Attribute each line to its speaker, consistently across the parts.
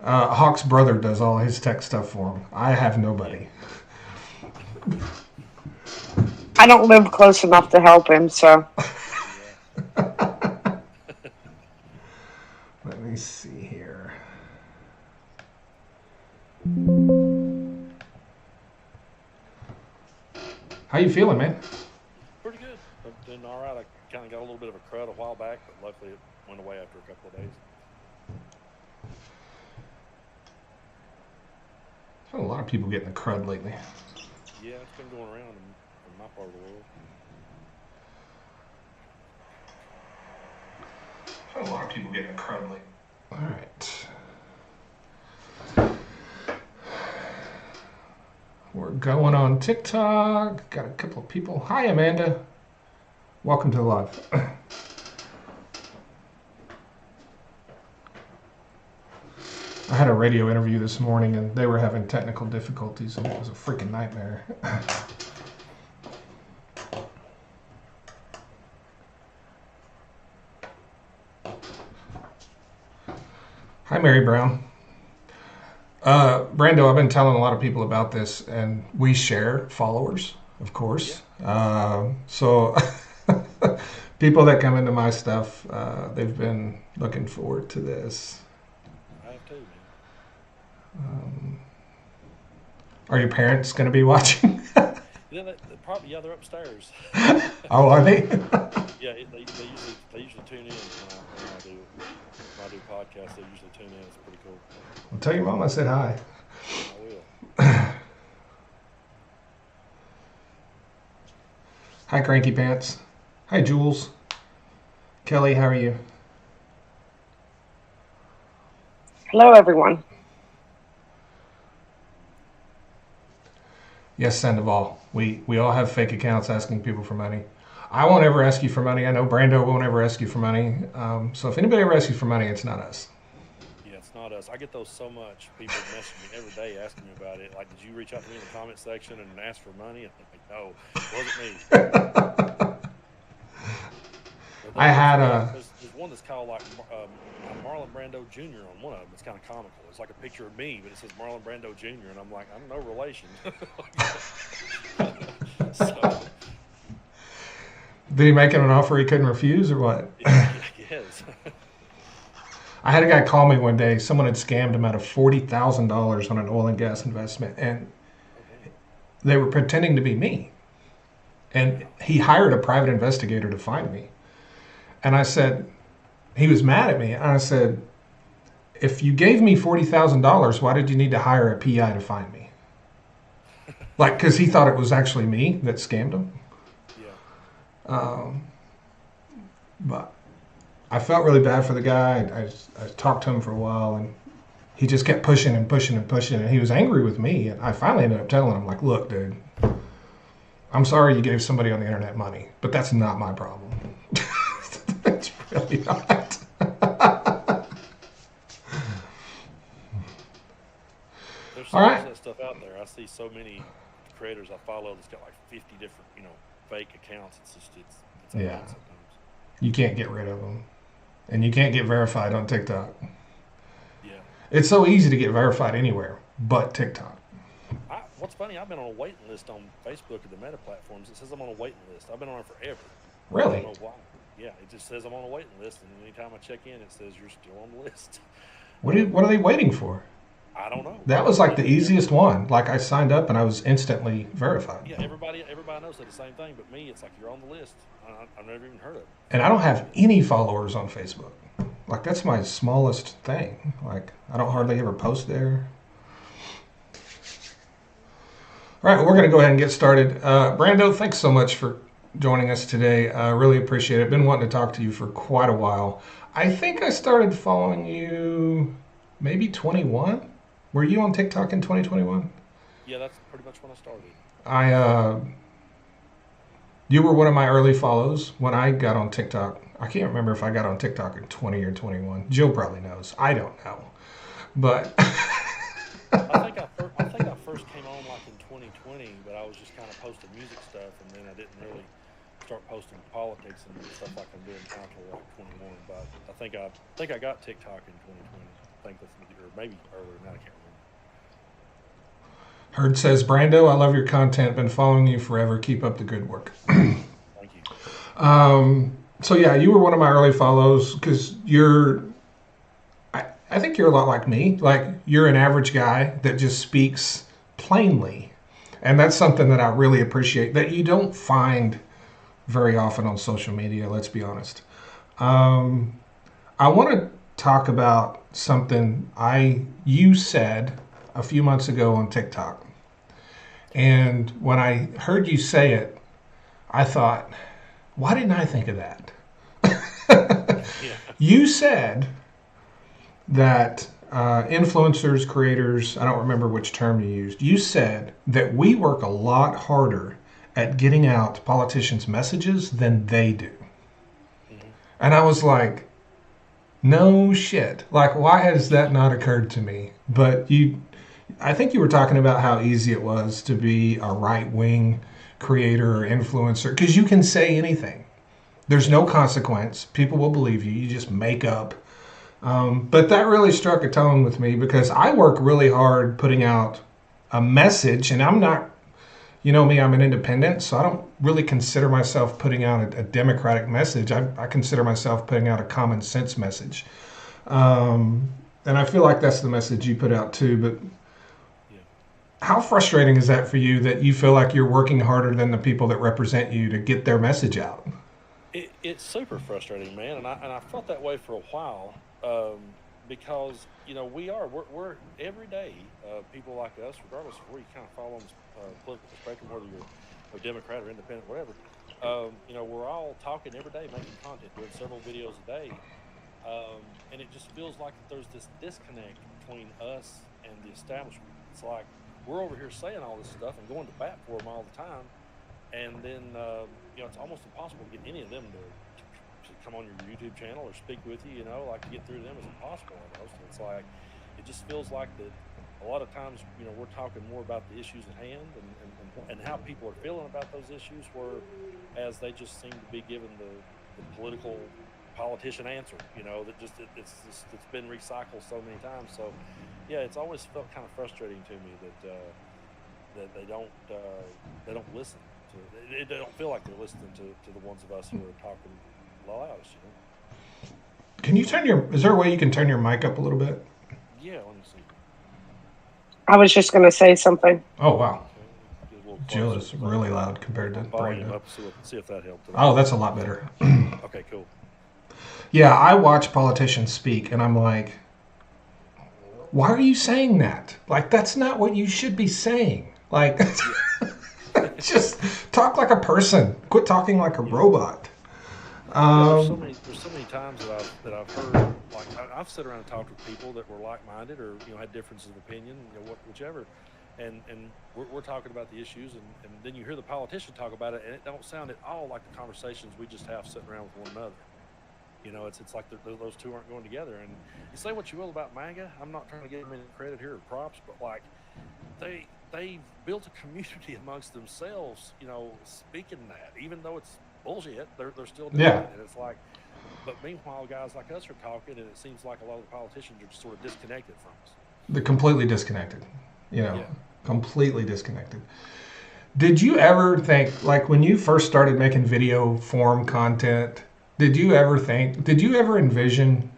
Speaker 1: Hawk's brother does all his tech stuff for him. I have nobody.
Speaker 2: I don't live close enough to help him, so.
Speaker 1: Let me see here. How you feeling, man?
Speaker 3: Pretty good. I'm doing all right. I kind of got a little bit of a crud a while back, but luckily it went away after a couple of days.
Speaker 1: A lot of people getting the crud lately.
Speaker 3: Yeah, it's been going around in my part of the world.
Speaker 1: A lot of people getting the crud lately. All right. We're going on TikTok. Got a couple of people. Hi, Amanda. Welcome to the live. I had a radio interview this morning and they were having technical difficulties and it was a freaking nightmare. Hi, Mary Brown. Brando, I've been telling a lot of people about this and we share followers, of course. So people that come into my stuff, they've been looking forward to this.
Speaker 3: I have too, man.
Speaker 1: Are your parents going to be watching?
Speaker 3: They're upstairs.
Speaker 1: Oh, are they?
Speaker 3: Yeah, they usually tune in when I do podcasts. They usually tune in. It's pretty cool.
Speaker 1: I'll tell your mom I said hi.
Speaker 3: I will.
Speaker 1: Hi, Cranky Pants. Hi, Jules. Kelly, how are you?
Speaker 2: Hello, everyone.
Speaker 1: Yes, Sandoval. We all have fake accounts asking people for money. I won't ever ask you for money. I know Brando won't ever ask you for money. So if anybody ever asks you for money, it's not us.
Speaker 3: Yeah, it's not us. I get those so much. People message me every day asking me about it. Like, did you reach out to me in the comment section and ask for money? And I'm like, no, it wasn't me.
Speaker 1: I had
Speaker 3: There's one that's called like Marlon Brando Jr. on one of them. It's kind of comical. It's like a picture of me, but it says Marlon Brando Jr. And I'm like, I'm no relation. So,
Speaker 1: did he make him an offer he couldn't refuse or what?
Speaker 3: I guess.
Speaker 1: I had a guy call me one day. Someone had scammed him out of $40,000 on an oil and gas investment, and they were pretending to be me. And he hired a private investigator to find me. And I said, he was mad at me. And I said, if you gave me $40,000, why did you need to hire a PI to find me? Like, because he thought it was actually me that scammed him.
Speaker 3: Yeah.
Speaker 1: But I felt really bad for the guy. I talked to him for a while, and he just kept pushing and pushing and pushing. And he was angry with me. And I finally ended up telling him, like, look, dude, I'm sorry you gave somebody on the internet money, but that's not my problem. It's really not.
Speaker 3: There's so
Speaker 1: All
Speaker 3: much
Speaker 1: right.
Speaker 3: of that stuff out there. I see so many creators I follow that's got like 50 different, fake accounts. It's
Speaker 1: Yeah.
Speaker 3: sometimes.
Speaker 1: You can't get rid of them. And you can't get verified on TikTok.
Speaker 3: Yeah.
Speaker 1: It's so easy to get verified anywhere but TikTok.
Speaker 3: What's funny, I've been on a waiting list on Facebook and the Meta platforms. It says I'm on a waiting list. I've been on it forever.
Speaker 1: Really?
Speaker 3: I don't know why. Yeah, it just says I'm on a waiting list, and anytime I check in, it says you're still on the list.
Speaker 1: What are they waiting for?
Speaker 3: I don't know.
Speaker 1: That was like the easiest one. Like I signed up and I was instantly verified.
Speaker 3: Yeah, everybody knows that the same thing, but me, it's like you're on the list. I've never even heard of it.
Speaker 1: And I don't have any followers on Facebook. Like that's my smallest thing. Like I don't hardly ever post there. All right, we're going to go ahead and get started. Brando, thanks so much for joining us today. I really appreciate it. Been wanting to talk to you for quite a while. I think I started following you maybe 21. Were you on TikTok in 2021?
Speaker 3: Yeah, that's pretty much when I started.
Speaker 1: You were one of my early follows when I got on TikTok. I can't remember if I got on TikTok in 20 or 21. Jill probably knows. I don't know. But
Speaker 3: I think I first came on like in 2020, but I was just kind of posting music stuff, and then I didn't really start posting politics and stuff like I'm doing now until like 21. But I think I got TikTok in 2020. think that's or maybe earlier than that. I can't remember.
Speaker 1: Herd says, Brando, I love your content. Been following you forever. Keep up the good work.
Speaker 3: Thank you.
Speaker 1: So yeah, you were one of my early follows because I think you're a lot like me. Like you're an average guy that just speaks plainly. And that's something that I really appreciate that you don't find very often on social media, let's be honest. I want to talk about something you said a few months ago on TikTok. And when I heard you say it, I thought, why didn't I think of that?
Speaker 3: Yeah.
Speaker 1: You said that influencers, creators, I don't remember which term you used, you said that we work a lot harder at getting out politicians' messages than they do.
Speaker 3: Mm-hmm.
Speaker 1: And I was like, no shit. Like, why has that not occurred to me? But I think you were talking about how easy it was to be a right wing creator or influencer because you can say anything. There's no consequence. People will believe you. You just make up. But that really struck a tone with me because I work really hard putting out a message, and I'm not, you know me, I'm an independent, so I don't really consider myself putting out a democratic message. I consider myself putting out a common sense message. And I feel like that's the message you put out too. But
Speaker 3: Yeah.
Speaker 1: how frustrating is that for you that you feel like you're working harder than the people that represent you to get their message out?
Speaker 3: It's super frustrating, man, and I felt that way for a while because we're every day people like us, regardless of where you kind of fall on the political spectrum, whether you're a Democrat or independent, whatever. We're all talking every day, making content, doing several videos a day, and it just feels like that there's this disconnect between us and the establishment. It's like we're over here saying all this stuff and going to bat for them all the time, and then it's almost impossible to get any of them to come on your YouTube channel or speak with you. Like to get through to them is impossible almost. It's like it just feels like that. A lot of times, we're talking more about the issues at hand and how people are feeling about those issues, whereas they just seem to be given the political politician answer. That just it's been recycled so many times. So, yeah, it's always felt kind of frustrating to me that they don't listen. They don't feel like they're listening to the ones of us who are talking loudest.
Speaker 1: Can you is there a way you can turn your mic up a little bit?
Speaker 3: Yeah, let me see.
Speaker 2: I was just going to say something.
Speaker 1: Oh, wow.
Speaker 3: Okay, get a little
Speaker 1: Jill
Speaker 3: closer.
Speaker 1: is really loud compared to
Speaker 3: Volume
Speaker 1: Brando.
Speaker 3: up, see if that helped.
Speaker 1: Oh, that's a lot better.
Speaker 3: Okay, cool.
Speaker 1: Yeah, I watch politicians speak and I'm like, why are you saying that? Like, that's not what you should be saying. Like, just talk like a person. Quit talking like a robot.
Speaker 3: There's so many times that I've heard, like I've sat around and talked with people that were like-minded or had differences of opinion, whichever, and we're talking about the issues, and then you hear the politician talk about it, and it don't sound at all like the conversations we just have sitting around with one another. It's like those two aren't going together. And you say what you will about MAGA, I'm not trying to give them any credit here or props, but like they've built a community amongst themselves, speaking that, even though it's bullshit, they're still doing it. And it's like, but meanwhile, guys like us are talking, and it seems like a lot of the politicians are just sort of disconnected from us.
Speaker 1: They're completely disconnected. Completely disconnected. Did you ever think, like when you first started making video form content, did you ever envision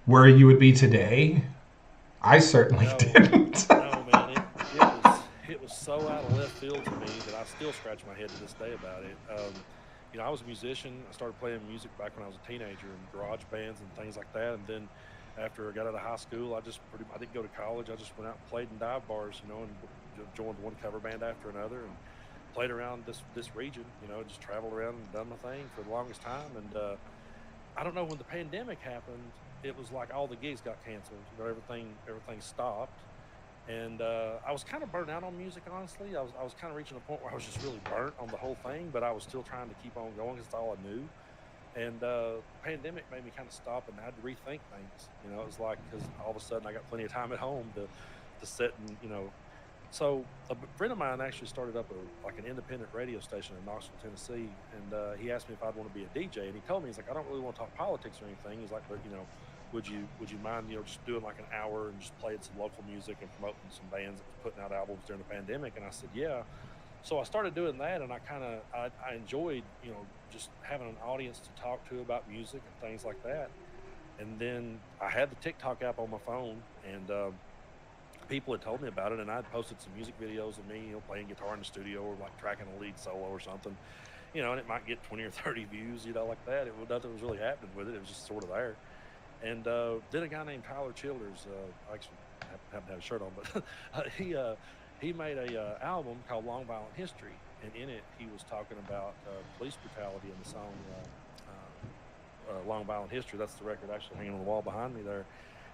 Speaker 1: where you would be today? I certainly didn't.
Speaker 3: No, man, it was so out of left field to me that I still scratch my head to this day about it. I was a musician. I started playing music back when I was a teenager in garage bands and things like that. And then after I got out of high school, I didn't go to college. I just went out and played in dive bars, and joined one cover band after another and played around this region, just traveled around and done my thing for the longest time. And I don't know, when the pandemic happened, it was like all the gigs got canceled. Everything stopped. And I was kind of burnt out on music, honestly. I was kind of reaching a point where I was just really burnt on the whole thing, but I was still trying to keep on going because it's all I knew. And the pandemic made me kind of stop and I had to rethink things. It was like, because all of a sudden I got plenty of time at home to sit and, So a friend of mine actually started up an independent radio station in Knoxville, Tennessee, and he asked me if I'd want to be a DJ, and he told me, he's like, I don't really want to talk politics or anything. He's like, but would you mind, just doing like an hour and just playing some local music and promoting some bands that was putting out albums during the pandemic? And I said, yeah. So I started doing that, and I enjoyed, just having an audience to talk to about music and things like that. And then I had the TikTok app on my phone, and people had told me about it, and I'd posted some music videos of me, playing guitar in the studio or like tracking a lead solo or something, and it might get 20 or 30 views, like that. Nothing was really happening with it. It was just sort of there. And then a guy named Tyler Childers, I actually haven't had a shirt on, but he made a album called Long Violent History, and in it he was talking about police brutality in the song Long Violent History. That's the record actually hanging on the wall behind me there.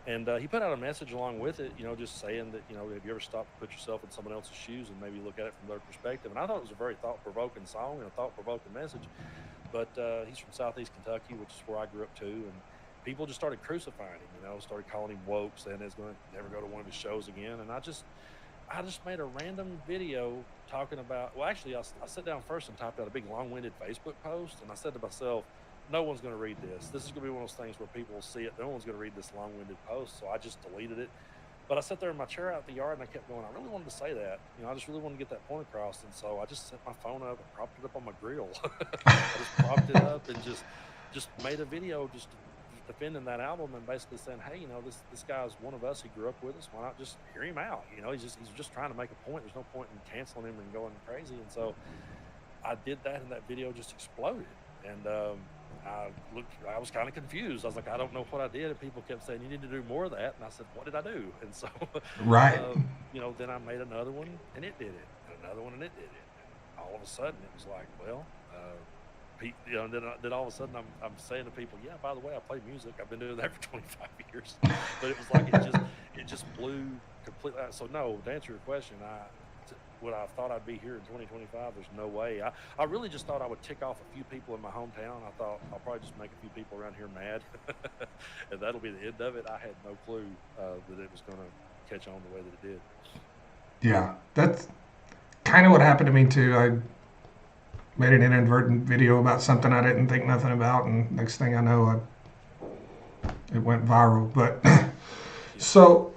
Speaker 3: And he put out a message along with it, just saying that, have you ever stopped to put yourself in someone else's shoes and maybe look at it from their perspective? And I thought it was a very thought-provoking song and a thought-provoking message. But he's from Southeast Kentucky, which is where I grew up too. And people just started crucifying him, started calling him woke, saying he's going to never go to one of his shows again. And I just made a random video talking about, well, actually, I sat down first and typed out a big long-winded Facebook post. And I said to myself, no one's going to read this. This is going to be one of those things where people will see it. No one's going to read this long-winded post. So I just deleted it. But I sat there in my chair out in the yard, and I kept going, I really wanted to say that. I just really wanted to get that point across. And so I just set my phone up and propped it up on my grill. I just propped it up and just made a video just defending that album and basically saying, hey, this guy's one of us. He grew up with us. Why not just hear him out? He's just trying to make a point. There's no point in canceling him and going crazy. And so I did that, and that video just exploded. And I was kind of confused. I was like, I don't know what I did. And people kept saying, you need to do more of that. And I said, what did I do? And so,
Speaker 1: right.
Speaker 3: Then I made another one, and it did it. And another one, and it did it. And all of a sudden, it was like, well, then all of a sudden I'm saying to people, yeah, by the way, I play music. I've been doing that for 25 years. But it was like, it just blew completely out. So no, to answer your question, would I thought I'd be here in 2025? There's no way. I really just thought I would tick off a few people in my hometown. I thought I'll probably just make a few people around here mad, and that'll be the end of it. I had no clue that it was going to catch on the way that it did.
Speaker 1: Yeah, that's kind of what happened to me too. I made an inadvertent video about something I didn't think nothing about, and next thing I know, it went viral. But so,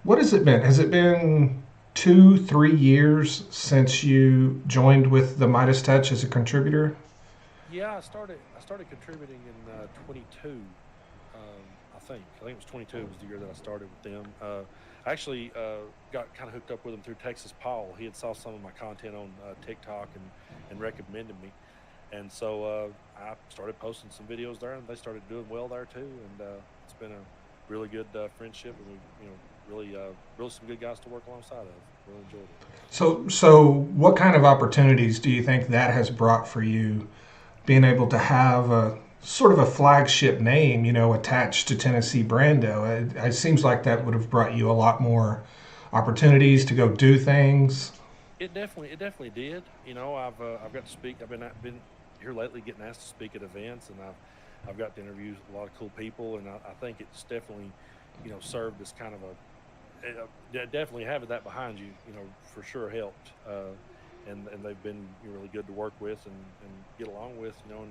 Speaker 1: what has it been? Has it been 2-3 years since you joined with the Midas Touch as a contributor?
Speaker 3: Yeah, I started contributing in 22. I think it was 22 was the year that I started with them. I actually got kind of hooked up with them through Texas Paul. He had saw some of my content on TikTok and recommended me. And so I started posting some videos there, and they started doing well there too. And it's been a really good friendship, and we, really some good guys to work alongside of. Really enjoyed it.
Speaker 1: So what kind of opportunities do you think that has brought for you, being able to have a sort of a flagship name, attached to Tennessee Brando? It seems like that would have brought you a lot more opportunities to go do things.
Speaker 3: It definitely did. I've got to speak. I've been here lately, getting asked to speak at events, and I've got to interview a lot of cool people, and I think it's definitely, served as kind of definitely having that behind you, for sure helped. And they've been really good to work with and get along with, and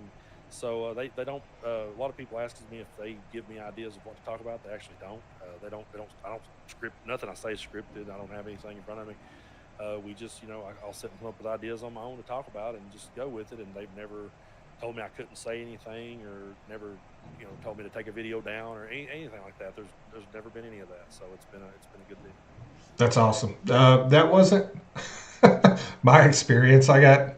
Speaker 3: so they don't. A lot of people ask me if they give me ideas of what to talk about. They actually don't. They don't. I don't script nothing I say is scripted. I don't have anything in front of me. We just, I'll sit and come up with ideas on my own to talk about and just go with it. And they've never told me I couldn't say anything, or never, told me to take a video down or anything like that. There's never been any of that. So it's been a good deal.
Speaker 1: That's awesome. That wasn't my experience. I got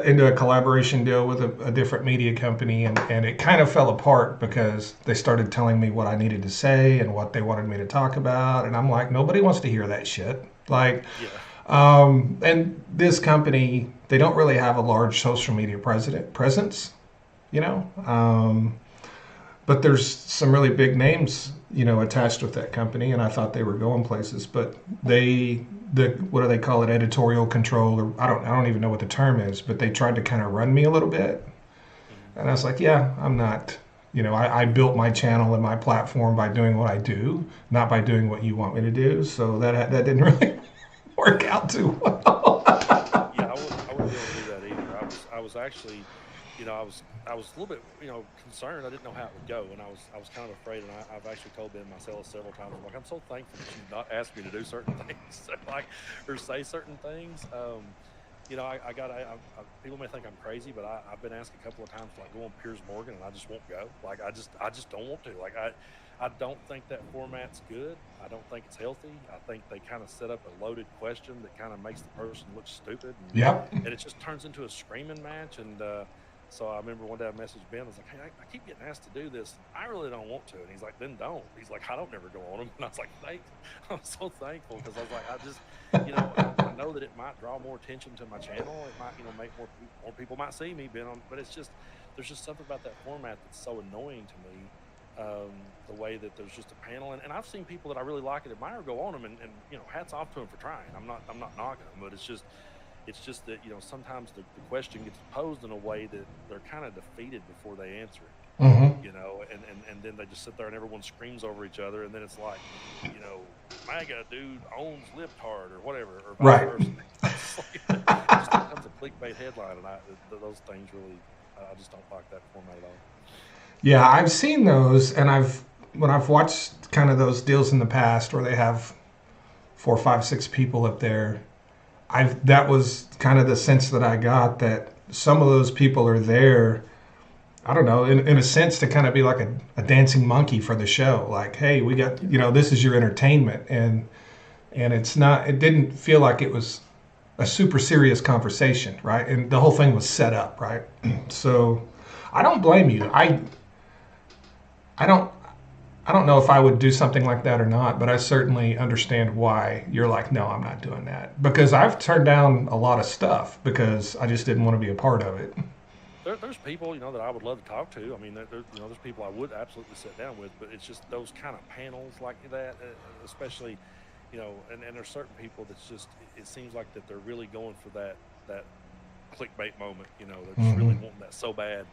Speaker 1: into a collaboration deal with a different media company, and it kind of fell apart because they started telling me what I needed to say and what they wanted me to talk about, and I'm like, nobody wants to hear that shit. Like, yeah. And this company, they don't really have a large social media presence, but there's some really big names, attached with that company, and I thought they were going places, but what do they call it, editorial control, or I don't even know what the term is, but they tried to kind of run me a little bit, and I was like, yeah, I'm not, I built my channel and my platform by doing what I do, not by doing what you want me to do, so that didn't really work out too well.
Speaker 3: Yeah, I wouldn't be able to do that either. I was actually, I was a little bit, concerned. I didn't know how it would go, and I was kind of afraid. And I've actually told Ben myself several times, I'm like, I'm so thankful that you not asked me to do certain things, like, or say certain things. People may think I'm crazy, but I've been asked a couple of times to like go on Piers Morgan, and I just won't go. Like I just don't want to. Like I don't think that format's good. I don't think it's healthy. I think they kind of set up a loaded question that kind of makes the person look stupid,
Speaker 1: Yep.
Speaker 3: and it just turns into a screaming match. And so I remember one day I messaged Ben. I was like, "Hey, I keep getting asked to do this. I really don't want to." And he's like, "Then don't." He's like, "I don't never go on them." And I was like, I'm so thankful, because I was like, I just, I know that it might draw more attention to my channel. It might, make more people might see me being on. But it's just, there's just something about that format that's so annoying to me. The way that there's just a panel, and I've seen people that I really like and admire go on them, and hats off to them for trying. I'm not knocking them, but it's just that sometimes the question gets posed in a way that they're kind of defeated before they answer it.
Speaker 1: Mm-hmm.
Speaker 3: And then they just sit there and everyone screams over each other, and then it's like, MAGA dude owns libtard or whatever, or vice
Speaker 1: Right.
Speaker 3: versa. It's like, it just becomes a clickbait headline, and those things really, I just don't like that format at all.
Speaker 1: Yeah, I've seen those, and when I've watched kind of those deals in the past where they have 4, 5, 6 people up there. That was kind of the sense that I got, that some of those people are there. I don't know, in a sense, to kind of be like a dancing monkey for the show. Like, hey, we got, this is your entertainment, and it's not. It didn't feel like it was a super serious conversation, right? And the whole thing was set up, right? So I don't blame you. I don't I don't know if I would do something like that or not, but I certainly understand why you're like, no, I'm not doing that. Because I've turned down a lot of stuff because I just didn't want to be a part of it.
Speaker 3: There's people, that I would love to talk to. I mean, there's people I would absolutely sit down with, but it's just those kind of panels like that, especially, and there's certain people that's just, it seems like that they're really going for that clickbait moment. They're just really wanting that so bad.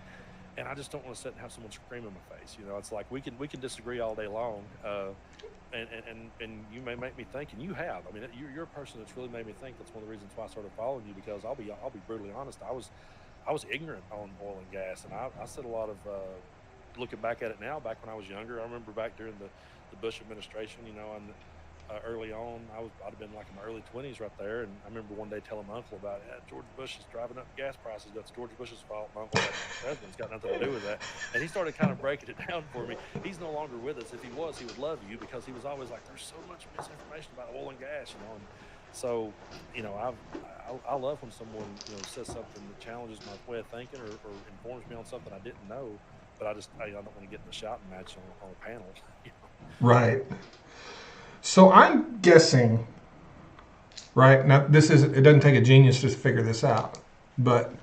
Speaker 3: And I just don't want to sit and have someone scream in my face. It's like we can disagree all day long, and you may make me think, and you have. I mean, you're a person that's really made me think. That's one of the reasons why I started following you, because I'll be brutally honest. I was ignorant on oil and gas, and I said a lot of looking back at it now. Back when I was younger, I remember back during the Bush administration, and early on, I'd have been like in my early 20s right there. And I remember one day telling my uncle about it. George Bush is driving up gas prices. That's George Bush's fault. My uncle, my husband's got nothing to do with that. And he started kind of breaking it down for me. He's no longer with us. If he was, he would love you, because he was always like, there's so much misinformation about oil and gas, And so, I love when someone, says something that challenges my way of thinking, or informs me on something I didn't know. But I don't want to get in the shouting match on a panel.
Speaker 1: Right. So I'm guessing, right now, it doesn't take a genius to figure this out, but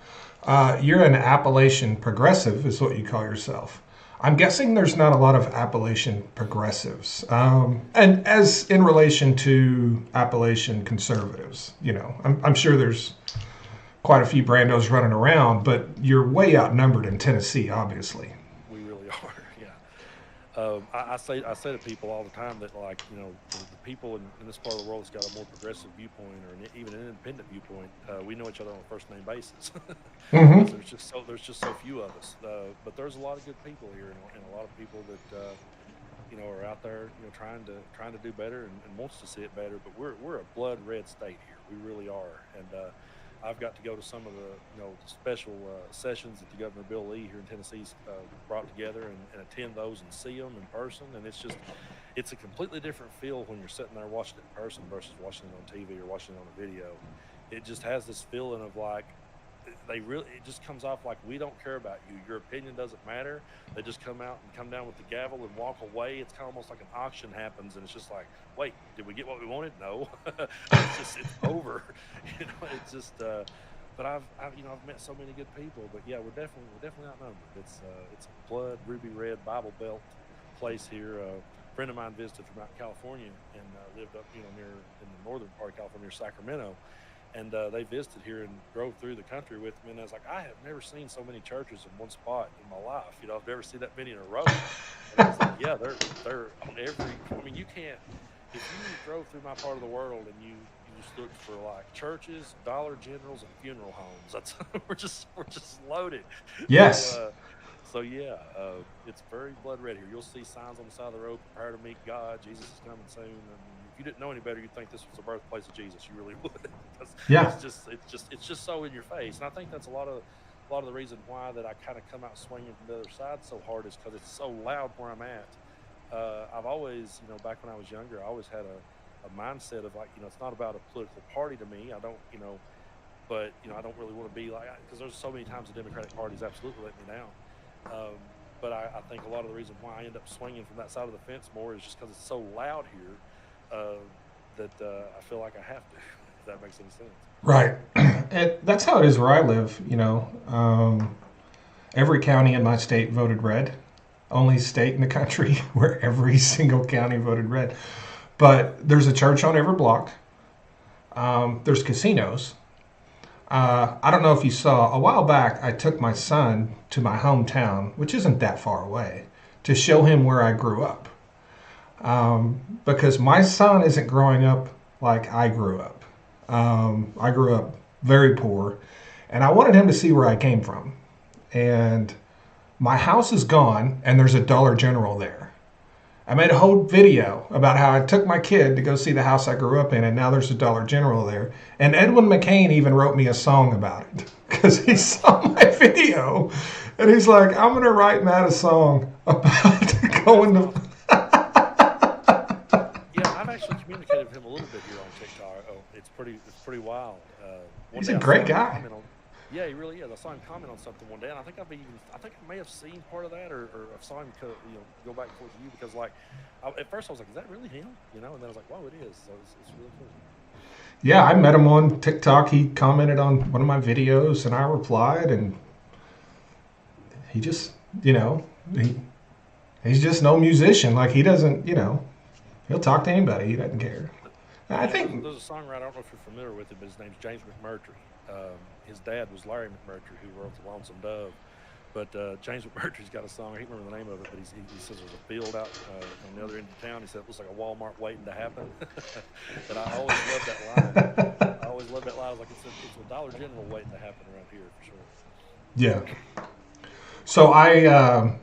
Speaker 1: you're an Appalachian progressive, is what you call yourself. I'm guessing there's not a lot of Appalachian progressives, and as in relation to Appalachian conservatives, I'm sure there's quite a few Brandos running around, but you're way outnumbered in Tennessee, obviously.
Speaker 3: We really are, yeah. I say to people all the time that, like, the people in this part of the world that's got a more progressive viewpoint, or even an independent viewpoint, we know each other on a first name basis.
Speaker 1: Mm-hmm.
Speaker 3: There's just so few of us, but there's a lot of good people here, and a lot of people that are out there, trying to do better, and wants to see it better. But we're a blood red state here. We really are, and I've got to go to some of the special sessions that the Governor Bill Lee here in Tennessee's brought together, and attend those and see them in person. And it's a completely different feel when you're sitting there watching it in person versus watching it on TV or watching it on a video. It just has this feeling of like, it just comes off like, we don't care about you. Your opinion doesn't matter. They just come out and come down with the gavel and walk away. It's kind of almost like an auction happens, and it's just like, wait, did we get what we wanted? No. It's over. It's just. But I've met so many good people. But yeah, we're definitely outnumbered. It's a blood ruby red Bible Belt place here. A friend of mine visited from out in California and lived up near in the northern part of California, near Sacramento. And they visited here and drove through the country with me. And I was like, I have never seen so many churches in one spot in my life. I've never seen that many in a row. And I was like, yeah, they're on every. I mean, you can't. If you drove through my part of the world and you just look for like churches, Dollar Generals, and funeral homes. That's we're just loaded. So
Speaker 1: Yes.
Speaker 3: so yeah, it's very blood red here. You'll see signs on the side of the road: "Prepare to meet God. Jesus is coming soon." And if you didn't know any better, you'd think this was the birthplace of Jesus. You really would, because
Speaker 1: Yeah.
Speaker 3: it's just so in your face. And I think that's a lot of the reason why that I kind of come out swinging from the other side so hard is because it's so loud where I'm at. I've always, back when I was younger, I always had a mindset of like, it's not about a political party to me. I don't, but I don't really want to be like, because there's so many times the Democratic Party's absolutely let me down. Um, but I think a lot of the reason why I end up swinging from that side of the fence more is just because it's so loud here, that I feel like I have to. If that makes any sense.
Speaker 1: Right. That's how it is where I live. Every county in my state voted red. Only state in the country where every single county voted red. But there's a church on every block. There's casinos. I don't know if you saw, a while back, I took my son to my hometown, which isn't that far away, to show him where I grew up. Because my son isn't growing up like I grew up. I grew up very poor, and I wanted him to see where I came from. And my house is gone, and there's a Dollar General there. I made a whole video about how I took my kid to go see the house I grew up in, and now there's a Dollar General there. And Edwin McCain even wrote me a song about it because he saw my video, and he's like, "I'm gonna write Matt a song about going
Speaker 3: That's
Speaker 1: to."
Speaker 3: awesome. Yeah, I've actually communicated with him a little bit here on TikTok. Oh, it's pretty wild. One
Speaker 1: He's a
Speaker 3: day I
Speaker 1: great
Speaker 3: saw him
Speaker 1: guy.
Speaker 3: comment on. Yeah, he really is. I saw him comment on something one day, and I think I may have seen part of that, or I saw him go back and forth with you because like, at first I was like, is that really him? And then I was like, wow, it is. So it's really cool.
Speaker 1: Yeah, I met him on TikTok. He commented on one of my videos, and I replied, and he just, you know, he he's just no musician. Like he doesn't, he'll talk to anybody. He doesn't care. I think,
Speaker 3: There's a songwriter. I don't know if you're familiar with him, but his name's James McMurtry. His dad was Larry McMurtry, who wrote "The Lonesome Dove." But James McMurtry's got a song. I can't remember the name of it, but he says there's a field out on the other end of town. He said it looks like a Walmart waiting to happen. And I always love that line. I always love that line. I was like, it's a Dollar General waiting to happen around here for sure.
Speaker 1: yeah. So I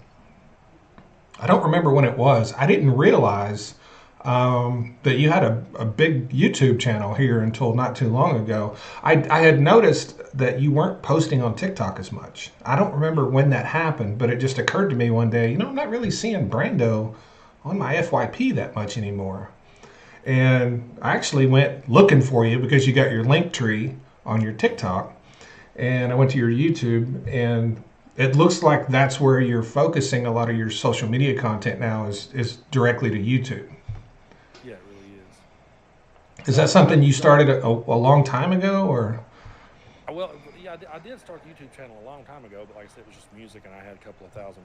Speaker 1: don't remember when it was. I didn't realize that you had a big YouTube channel here until not too long ago. I had noticed that you weren't posting on TikTok as much. I don't remember when that happened, but it just occurred to me one day, I'm not really seeing Brando on my FYP that much anymore. And I actually went looking for you because you got your link tree on your TikTok. And I went to your YouTube, and it looks like that's where you're focusing a lot of your social media content now is directly to YouTube.
Speaker 3: Yeah, it really is.
Speaker 1: Is that something you started a long time ago, or?
Speaker 3: Well, yeah, I did start the YouTube channel a long time ago, but like I said, it was just music, and I had a couple of thousand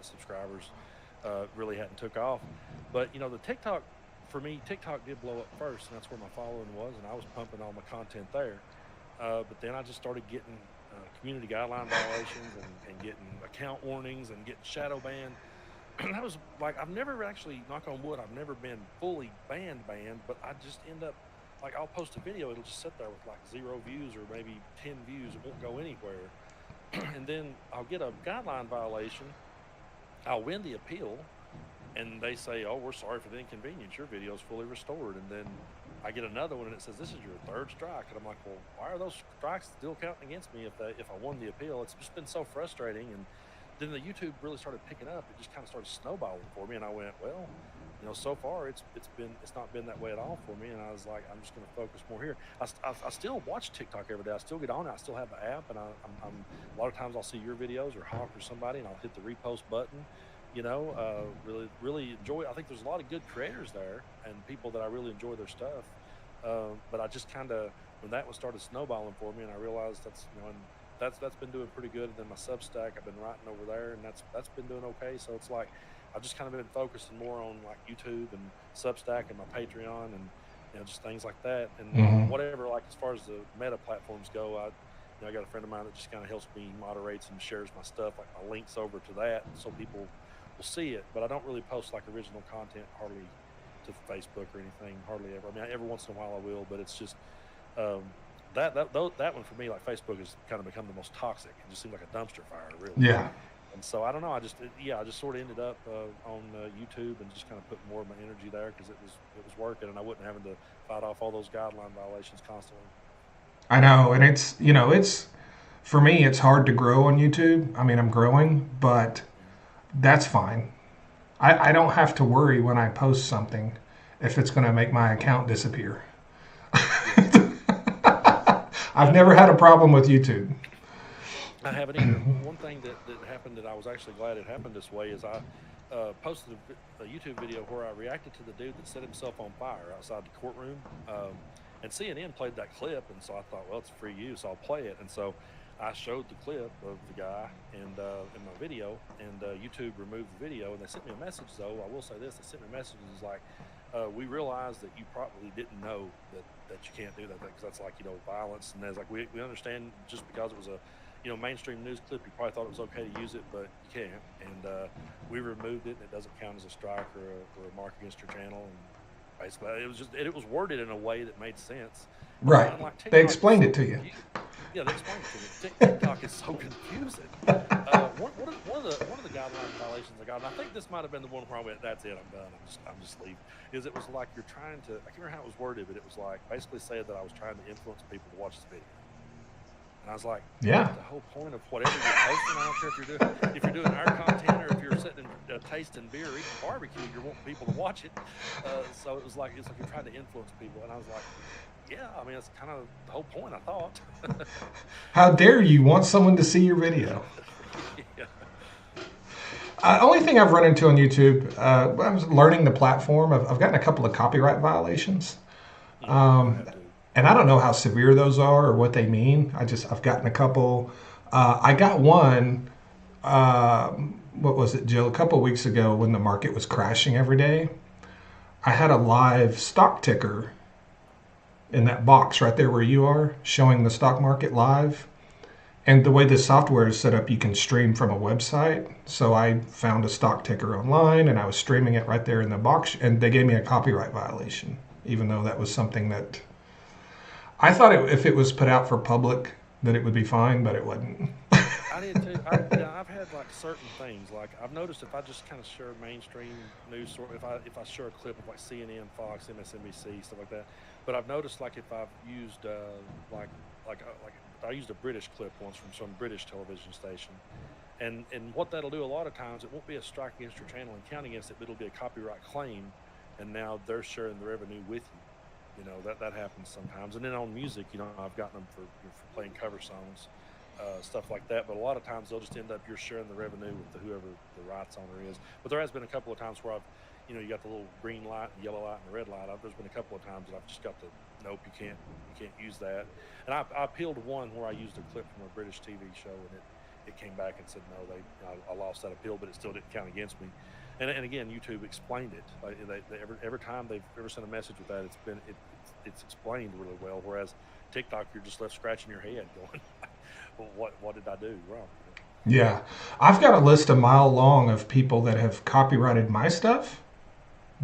Speaker 3: subscribers. Really hadn't took off, but the TikTok, for me, TikTok did blow up first, and that's where my following was, and I was pumping all my content there. But then I just started getting community guideline violations and getting account warnings and getting shadow banned. And that was like, I've never actually, knock on wood, I've never been fully banned, but I just end up, like, I'll post a video, it'll just sit there with like 0 views or maybe 10 views, it won't go anywhere. And then I'll get a guideline violation, I'll win the appeal, and they say, "Oh, we're sorry for the inconvenience. Your video is fully restored." And then I get another one, and it says, "This is your 3rd strike." And I'm like, "Well, why are those strikes still counting against me if I won the appeal?" It's just been so frustrating. And then the YouTube really started picking up. It just kind of started snowballing for me, and I went, "Well, so far it's not been that way at all for me." And I was like, "I'm just going to focus more here." I still watch TikTok every day. I still get on it. I still have the app, and I'm a lot of times I'll see your videos or Hawk or somebody, and I'll hit the repost button. Really, really enjoy. I think there's a lot of good creators there and people that I really enjoy their stuff. But I just kind of, when that was started snowballing for me, and I realized and that's been doing pretty good. And then my Substack, I've been writing over there, and that's been doing okay. So it's like I've just kind of been focusing more on like YouTube and Substack and my Patreon and just things like that. And
Speaker 1: Mhm.
Speaker 3: whatever, like as far as the meta platforms go, I got a friend of mine that just kind of helps me, moderates and shares my stuff, like my links over to that, so people will see it. But I don't really post like original content hardly to Facebook or anything. Hardly ever. I mean, every once in a while I will, but it's just um, that one for me, like Facebook, has kind of become the most toxic. It just seems like a dumpster fire, really.
Speaker 1: Yeah.
Speaker 3: And so I don't know. I just sort of ended up on YouTube and just kind of put more of my energy there because it was working, and I wasn't having to fight off all those guideline violations constantly.
Speaker 1: I know, and it's for me, it's hard to grow on YouTube. I mean, I'm growing, but that's fine. I don't have to worry when I post something if it's going to make my account disappear.
Speaker 3: Yeah,
Speaker 1: I've
Speaker 3: yeah.
Speaker 1: never had a problem with YouTube.
Speaker 3: I haven't either. One thing that happened that I was actually glad it happened this way is I posted a YouTube video where I reacted to the dude that set himself on fire outside the courtroom. And CNN played that clip, and so I thought, well, it's free use, I'll play it. And so I showed the clip of the guy and in my video, and YouTube removed the video. And they sent me a message, though. I will say this: they sent me a message that was like, "We realized that you probably didn't know that you can't do that because that's like violence." And there's like, we understand just because it was a mainstream news clip, you probably thought it was okay to use it, but you can't. And we removed it, and it doesn't count as a strike or a mark against your channel. And basically, it was worded in a way that made sense.
Speaker 1: Right.
Speaker 3: Like
Speaker 1: They explained it to you.
Speaker 3: Yeah, they explained it to me. TikTok is so confusing. One of the guideline violations I got, and I think this might have been the one where I went, "That's it, I'm done. I'm just leaving." Is it was like you're trying to, I can't remember how it was worded, but it was like basically said that I was trying to influence people to watch the video. And I was like,
Speaker 1: Yeah.
Speaker 3: the whole point of whatever you're posting, I don't care if you're doing our content or if you're sitting and tasting beer or eating barbecue, you're wanting people to watch it. So it's like you're trying to influence people. And I was like, yeah, I mean, that's kind of the whole point, I thought.
Speaker 1: How dare you want someone to see your video?
Speaker 3: Yeah.
Speaker 1: Only thing I've run into on YouTube, I was learning the platform. I've gotten a couple of copyright violations. And I don't know how severe those are or what they mean. I've gotten a couple. I got one, what was it, Jill? A couple of weeks ago when the market was crashing every day. I had a live stock ticker in that box right there where you are, showing the stock market live. And the way the software is set up, you can stream from a website. So I found a stock ticker online and I was streaming it right there in the box. And they gave me a copyright violation, even though that was something that I thought if it was put out for public that it would be fine, but it wasn't.
Speaker 3: I did too. I've had like certain things. Like I've noticed if I just kind of share mainstream news, or if I share a clip of like CNN, Fox, MSNBC, stuff like that. But I've noticed like if I've used like I used a British clip once from some British television station, and what that'll do a lot of times, it won't be a strike against your channel and count against it, but it'll be a copyright claim, and now they're sharing the revenue with you. That happens sometimes. And then on music, I've gotten them for playing cover songs, stuff like that. But a lot of times they'll just end up you're sharing the revenue with whoever the rights owner is. But there has been a couple of times where you got the little green light, the yellow light, and the red light. There's been a couple of times that I've just got the nope, you can't use that. And I appealed one where I used a clip from a British TV show, and it came back and said no, I lost that appeal, but it still didn't count against me. And again, YouTube explained it. Every time they've ever sent a message with that, it's explained really well. Whereas TikTok, you're just left scratching your head, going, "Well, what did I do wrong?"
Speaker 1: Yeah, I've got a list a mile long of people that have copyrighted my stuff.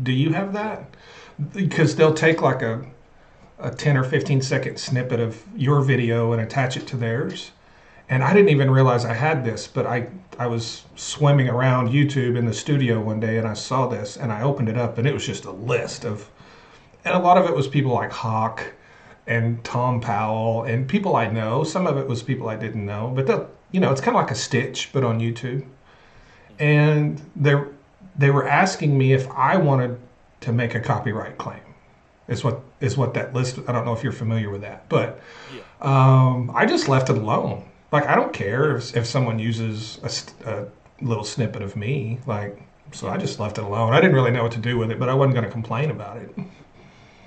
Speaker 1: Do you have that? Because they'll take like a 10 or 15-second snippet of your video and attach it to theirs. And I didn't even realize I had this, but I was swimming around YouTube in the studio one day and I saw this and I opened it up and it was just a list of, and a lot of it was people like Hawk and Tom Powell and people I know. Some of it was people I didn't know, but it's kind of like a Stitch, but on YouTube. And they were asking me if I wanted to make a copyright claim. Is what that list, I don't know if you're familiar with that, but I just left it alone. Like, I don't care if someone uses a little snippet of me, so I just left it alone. I didn't really know what to do with it, but I wasn't going to complain about it.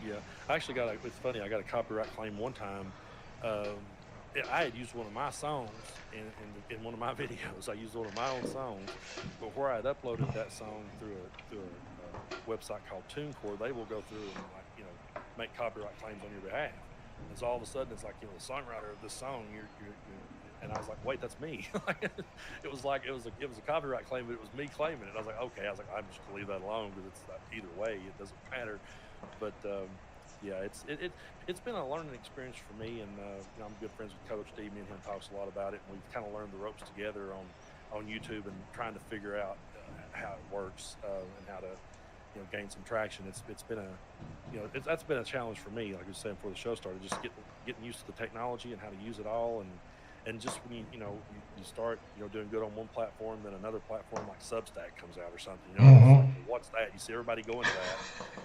Speaker 3: Yeah, I actually it's funny, I got a copyright claim one time. I had used one of my songs in one of my videos. I used one of my own songs, but where I had uploaded that song through a website called TuneCore, they will go through and make copyright claims on your behalf. And so all of a sudden, it's like the songwriter of this song, And I was like, wait, that's me. It was like it was a copyright claim, but it was me claiming it. I was like, okay. I was like, I'm just gonna leave that alone because it's either way, it doesn't matter. But yeah, it's been a learning experience for me, and I'm good friends with Coach D. Me and him talks a lot about it, and we've kind of learned the ropes together on YouTube and trying to figure out how it works and how to gain some traction. It's been that's been a challenge for me. Like I was saying before the show started, just getting used to the technology and how to use it all, and just when you start doing good on one platform, then another platform like Substack comes out or something. It's like, well, what's that? You see everybody going to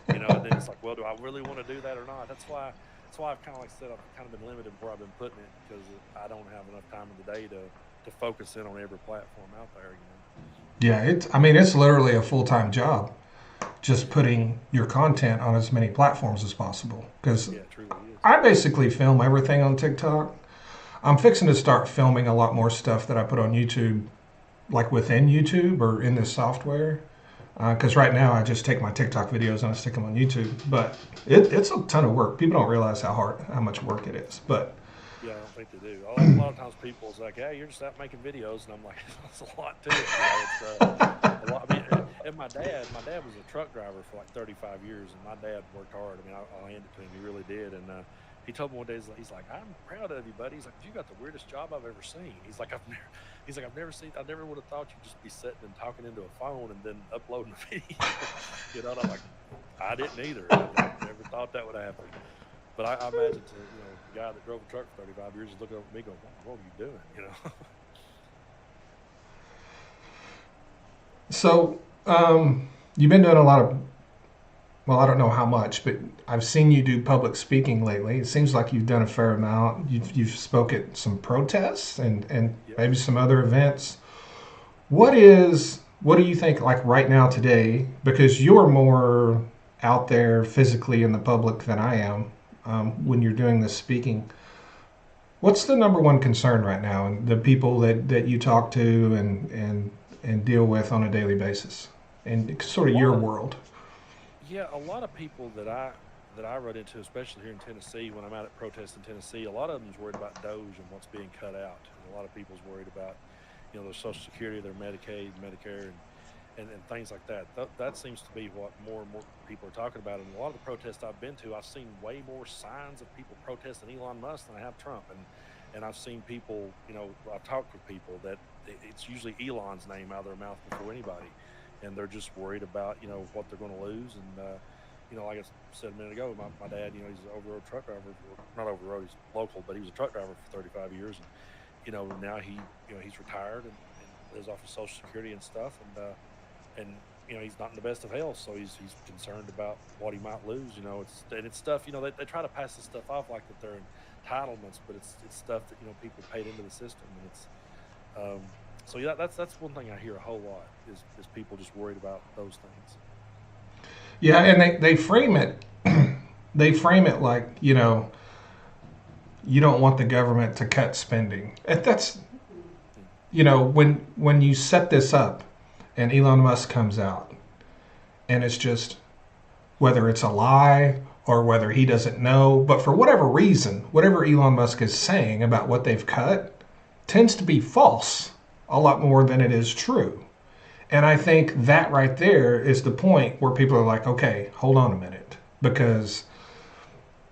Speaker 3: that, and then it's like, well, do I really want to do that or not? That's why I've kind of, like I said, I've kind of been limited where I've been putting it, because I don't have enough time in the day to focus in on every platform out there.
Speaker 1: Yeah, it's literally a full-time job, just putting your content on as many platforms as possible. Because
Speaker 3: Yeah, it truly is.
Speaker 1: I basically film everything on TikTok. I'm fixing to start filming a lot more stuff that I put on YouTube, like within YouTube or in this software. Because right now I just take my TikTok videos and I stick them on YouTube. But it's a ton of work. People don't realize how much work it is. But
Speaker 3: Yeah, I don't think they do. A lot of times people is like, "Hey, you're just out making videos," and I'm like, "That's a lot to it." It's a lot. I mean, and my dad was a truck driver for like 35 years, and my dad worked hard. I mean, I'll hand it to him. He really did. And he told me one day, he's like, "I'm proud of you, buddy." He's like, "You got the weirdest job I've ever seen." He's like, I've never seen. I never would have thought you'd just be sitting and talking into a phone and then uploading a video." And I'm like, I didn't either. I never thought that would happen. But I imagine the guy that drove a truck for 35 years is looking over at me going, what are you doing?
Speaker 1: so you've been doing a lot of, well, I don't know how much, but I've seen you do public speaking lately. It seems like you've done a fair amount. You've spoke at some protests and
Speaker 3: Yep.
Speaker 1: maybe some other events. What do you think, like right now today, because you're more out there physically in the public than I am, when you're doing this speaking, what's the number one concern right now, and the people that you talk to and deal with on a daily basis, and
Speaker 3: A
Speaker 1: sort of
Speaker 3: lot
Speaker 1: your
Speaker 3: of
Speaker 1: world?
Speaker 3: Yeah, a lot of people that I run into, especially here in Tennessee, when I'm out at protests in Tennessee, a lot of them's worried about Doge and what's being cut out. And a lot of people's worried about, their Social Security, their Medicaid, Medicare, and things like that. That seems to be what more and more people are talking about. And a lot of the protests I've been to, I've seen way more signs of people protesting Elon Musk than I have Trump. And I've seen people, I've talked with people that it's usually Elon's name out of their mouth before anybody. And they're just worried about, what they're going to lose. And, like I said a minute ago, my dad, he's an over-road truck driver, not over-road, he's local, but he was a truck driver for 35 years. And, now he's retired and lives off of Social Security and stuff. And he's not in the best of health, so he's concerned about what he might lose. It's stuff. They try to pass this stuff off like that they're entitlements, but it's stuff that people paid into the system, and it's so yeah, that's one thing I hear a whole lot is people just worried about those things.
Speaker 1: Yeah, and they frame it they frame it like, you don't want the government to cut spending. That's, when you set this up and Elon Musk comes out and it's just, whether it's a lie or whether he doesn't know, but for whatever reason, whatever Elon Musk is saying about what they've cut tends to be false a lot more than it is true. And I think that right there is the point where people are like, okay, hold on a minute, because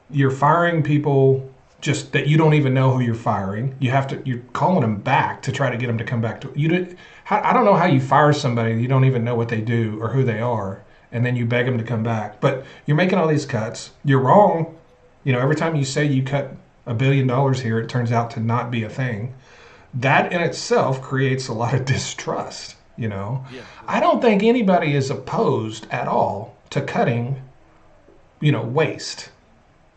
Speaker 1: you're firing people just that you don't even know who you're firing. You're calling them back to try to get them to come back to you. I don't know how you fire somebody you don't even know what they do or who they are, and then you beg them to come back. But you're making all these cuts. You're wrong. Every time you say you cut $1 billion here, it turns out to not be a thing. That in itself creates a lot of distrust.
Speaker 3: Yeah.
Speaker 1: I don't think anybody is opposed at all to cutting, waste.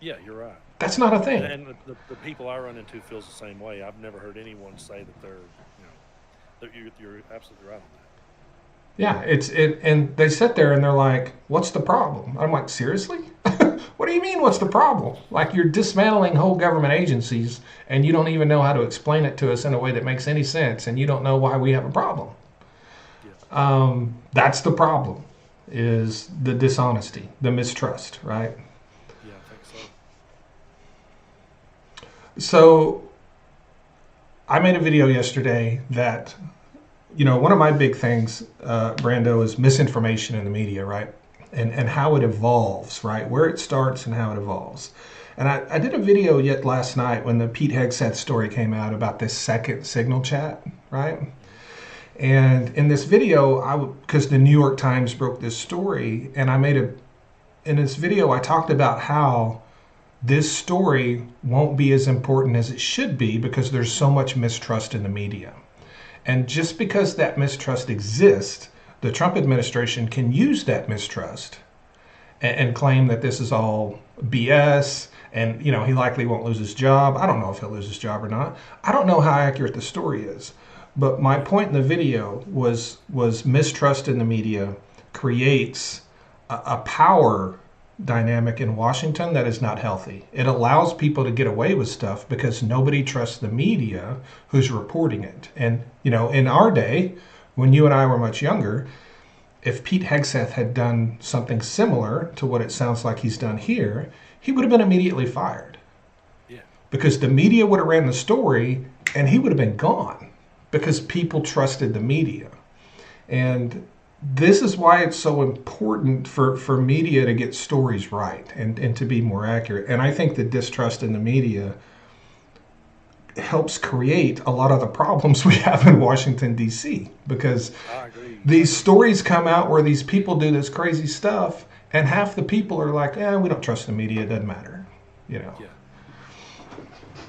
Speaker 3: Yeah, you're right.
Speaker 1: That's not a thing.
Speaker 3: And the people I run into feels the same way. I've never heard anyone say that you're absolutely right on that.
Speaker 1: Yeah, and they sit there and they're like, "What's the problem?" I'm like, "Seriously? What do you mean, what's the problem? Like, you're dismantling whole government agencies and you don't even know how to explain it to us in a way that makes any sense, and you don't know why we have a problem."
Speaker 3: Yeah.
Speaker 1: That's the problem, is the dishonesty, the mistrust, right?
Speaker 3: Yeah, I think so.
Speaker 1: So I made a video yesterday that, one of my big things, Brando, is misinformation in the media, right? And how it evolves, right? Where it starts and how it evolves. And I did a video yet last night when the Pete Hegseth story came out about this second signal chat, right? And in this video, because the New York Times broke this story, and in this video, I talked about how this story won't be as important as it should be because there's so much mistrust in the media. And just because that mistrust exists, the Trump administration can use that mistrust and claim that this is all BS. And, he likely won't lose his job. I don't know if he'll lose his job or not. I don't know how accurate the story is. But my point in the video was mistrust in the media creates a power dynamic in Washington that is not healthy. It allows people to get away with stuff because nobody trusts the media who's reporting it. And, in our day, when you and I were much younger, if Pete Hegseth had done something similar to what it sounds like he's done here, he would have been immediately fired.
Speaker 3: Yeah.
Speaker 1: Because the media would have ran the story and he would have been gone because people trusted the media. And this is why it's so important for media to get stories right and to be more accurate. And I think the distrust in the media helps create a lot of the problems we have in Washington, D.C. because these stories come out where these people do this crazy stuff and half the people are like, we don't trust the media, it doesn't matter,
Speaker 3: Yeah.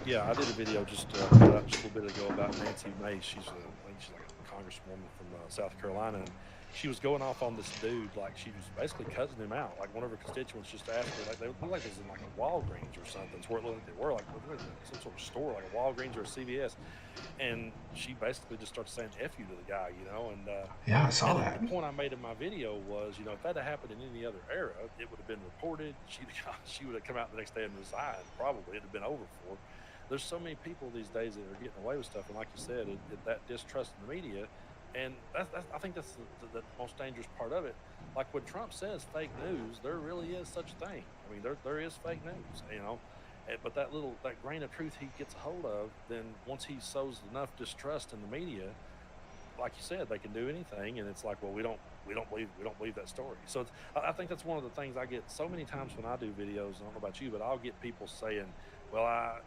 Speaker 3: Yeah, I did a video just a little bit ago about Nancy Mace. She's like a congresswoman from South Carolina, and she was going off on this dude, like she was basically cussing him out. Like one of her constituents just asked her, like they looked like it was in like a Walgreens or something. It's where it looked like they were, like some sort of store, like a Walgreens or a CVS. And she basically just started saying "F you" to the guy, And
Speaker 1: yeah, I saw that.
Speaker 3: The point I made in my video was, if that had happened in any other era, it would have been reported. She would have come out the next day and resigned. Probably it'd have been over for her. There's so many people these days that are getting away with stuff, and like you said, that distrust in the media. And I think that's the most dangerous part of it. Like when Trump says fake news, there really is such a thing. I mean, there is fake news, But that grain of truth he gets a hold of, then once he sows enough distrust in the media, like you said, they can do anything, and it's like, well, we don't believe that story. So I think that's one of the things I get so many times when I do videos. I don't know about you, but I'll get people saying, well, I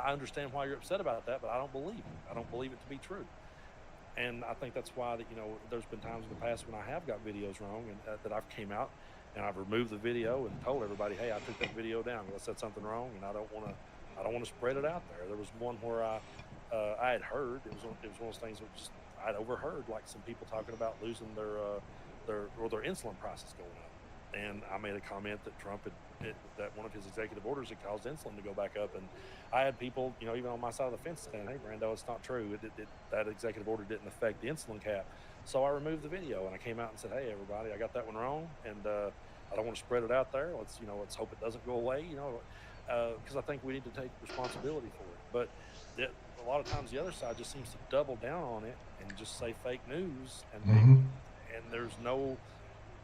Speaker 3: understand why you're upset about that, but I don't believe it. I don't believe it to be true. And I think that's why there's been times in the past when I have got videos wrong and that I've came out and I've removed the video and told everybody, hey, I took that video down. I said something wrong, and I don't want to spread it out there. There was one where I had heard it was one of those things that just I'd overheard, like some people talking about losing their insulin prices going up. And I made a comment that Trump that one of his executive orders had caused insulin to go back up. And I had people, even on my side of the fence saying, hey, Brando, it's not true. That executive order didn't affect the insulin cap. So I removed the video and I came out and said, hey, everybody, I got that one wrong. And I don't want to spread it out there. Let's hope it doesn't go away, because I think we need to take responsibility for it. But a lot of times the other side just seems to double down on it and just say fake news. And there's no...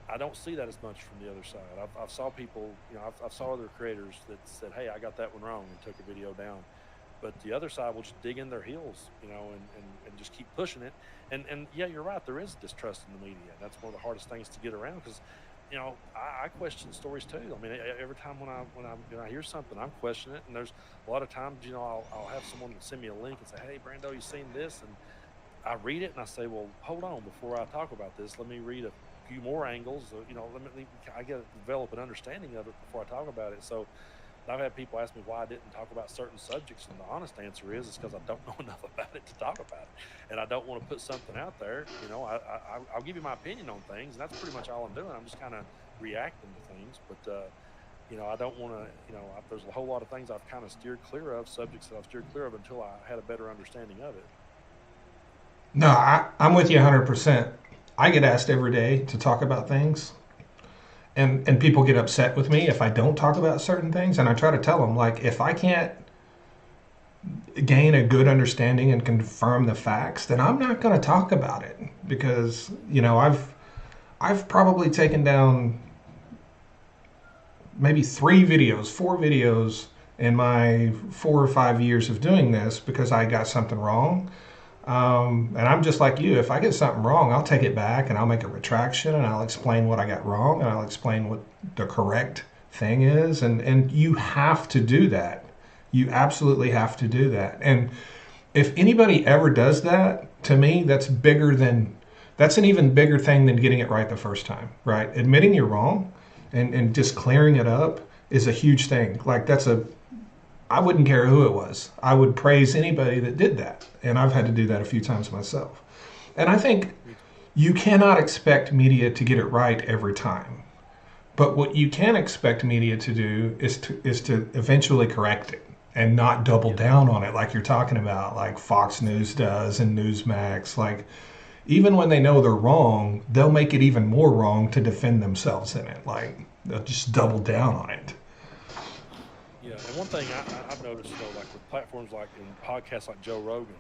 Speaker 3: I don't see that as much from the other side. I've saw people, I've saw other creators that said, hey, I got that one wrong, and took a video down. But the other side will just dig in their heels, and just keep pushing it. And yeah, you're right. There is distrust in the media. That's one of the hardest things to get around because, I question stories too. I mean, every time when I hear something, I'm questioning it. And there's a lot of times, I'll have someone send me a link and say, hey, Brando, you seen this? And I read it and I say, well, hold on, before I talk about this, let me read a few more angles. I get to develop an understanding of it before I talk about it. So I've had people ask me why I didn't talk about certain subjects, and the honest answer is it's because I don't know enough about it to talk about it, and I don't want to put something out there. I'll give you my opinion on things, and that's pretty much all I'm doing. I'm just kind of reacting to things, but I don't want to. There's a whole lot of things I've kind of steered clear of, subjects that I've steered clear of until I had a better understanding of it.
Speaker 1: No, I'm with you 100%. I get asked every day to talk about things, and people get upset with me if I don't talk about certain things, and I try to tell them, like, if I can't gain a good understanding and confirm the facts, then I'm not going to talk about it, because I've probably taken down maybe 4 videos in my 4 or 5 years of doing this because I got something wrong. And I'm just like you. If I get something wrong, I'll take it back and I'll make a retraction and I'll explain what I got wrong and I'll explain what the correct thing is. And you have to do that. You absolutely have to do that. And if anybody ever does that, to me, that's an even bigger thing than getting it right the first time, right? Admitting you're wrong and just clearing it up is a huge thing. Like I wouldn't care who it was. I would praise anybody that did that. And I've had to do that a few times myself. And I think you cannot expect media to get it right every time. But what you can expect media to do is to eventually correct it and not double down on it like you're talking about, like Fox News does and Newsmax. Like even when they know they're wrong, they'll make it even more wrong to defend themselves in it. Like they'll just double down on it.
Speaker 3: Yeah, and one thing I've noticed, like with platforms like in podcasts like Joe Rogan,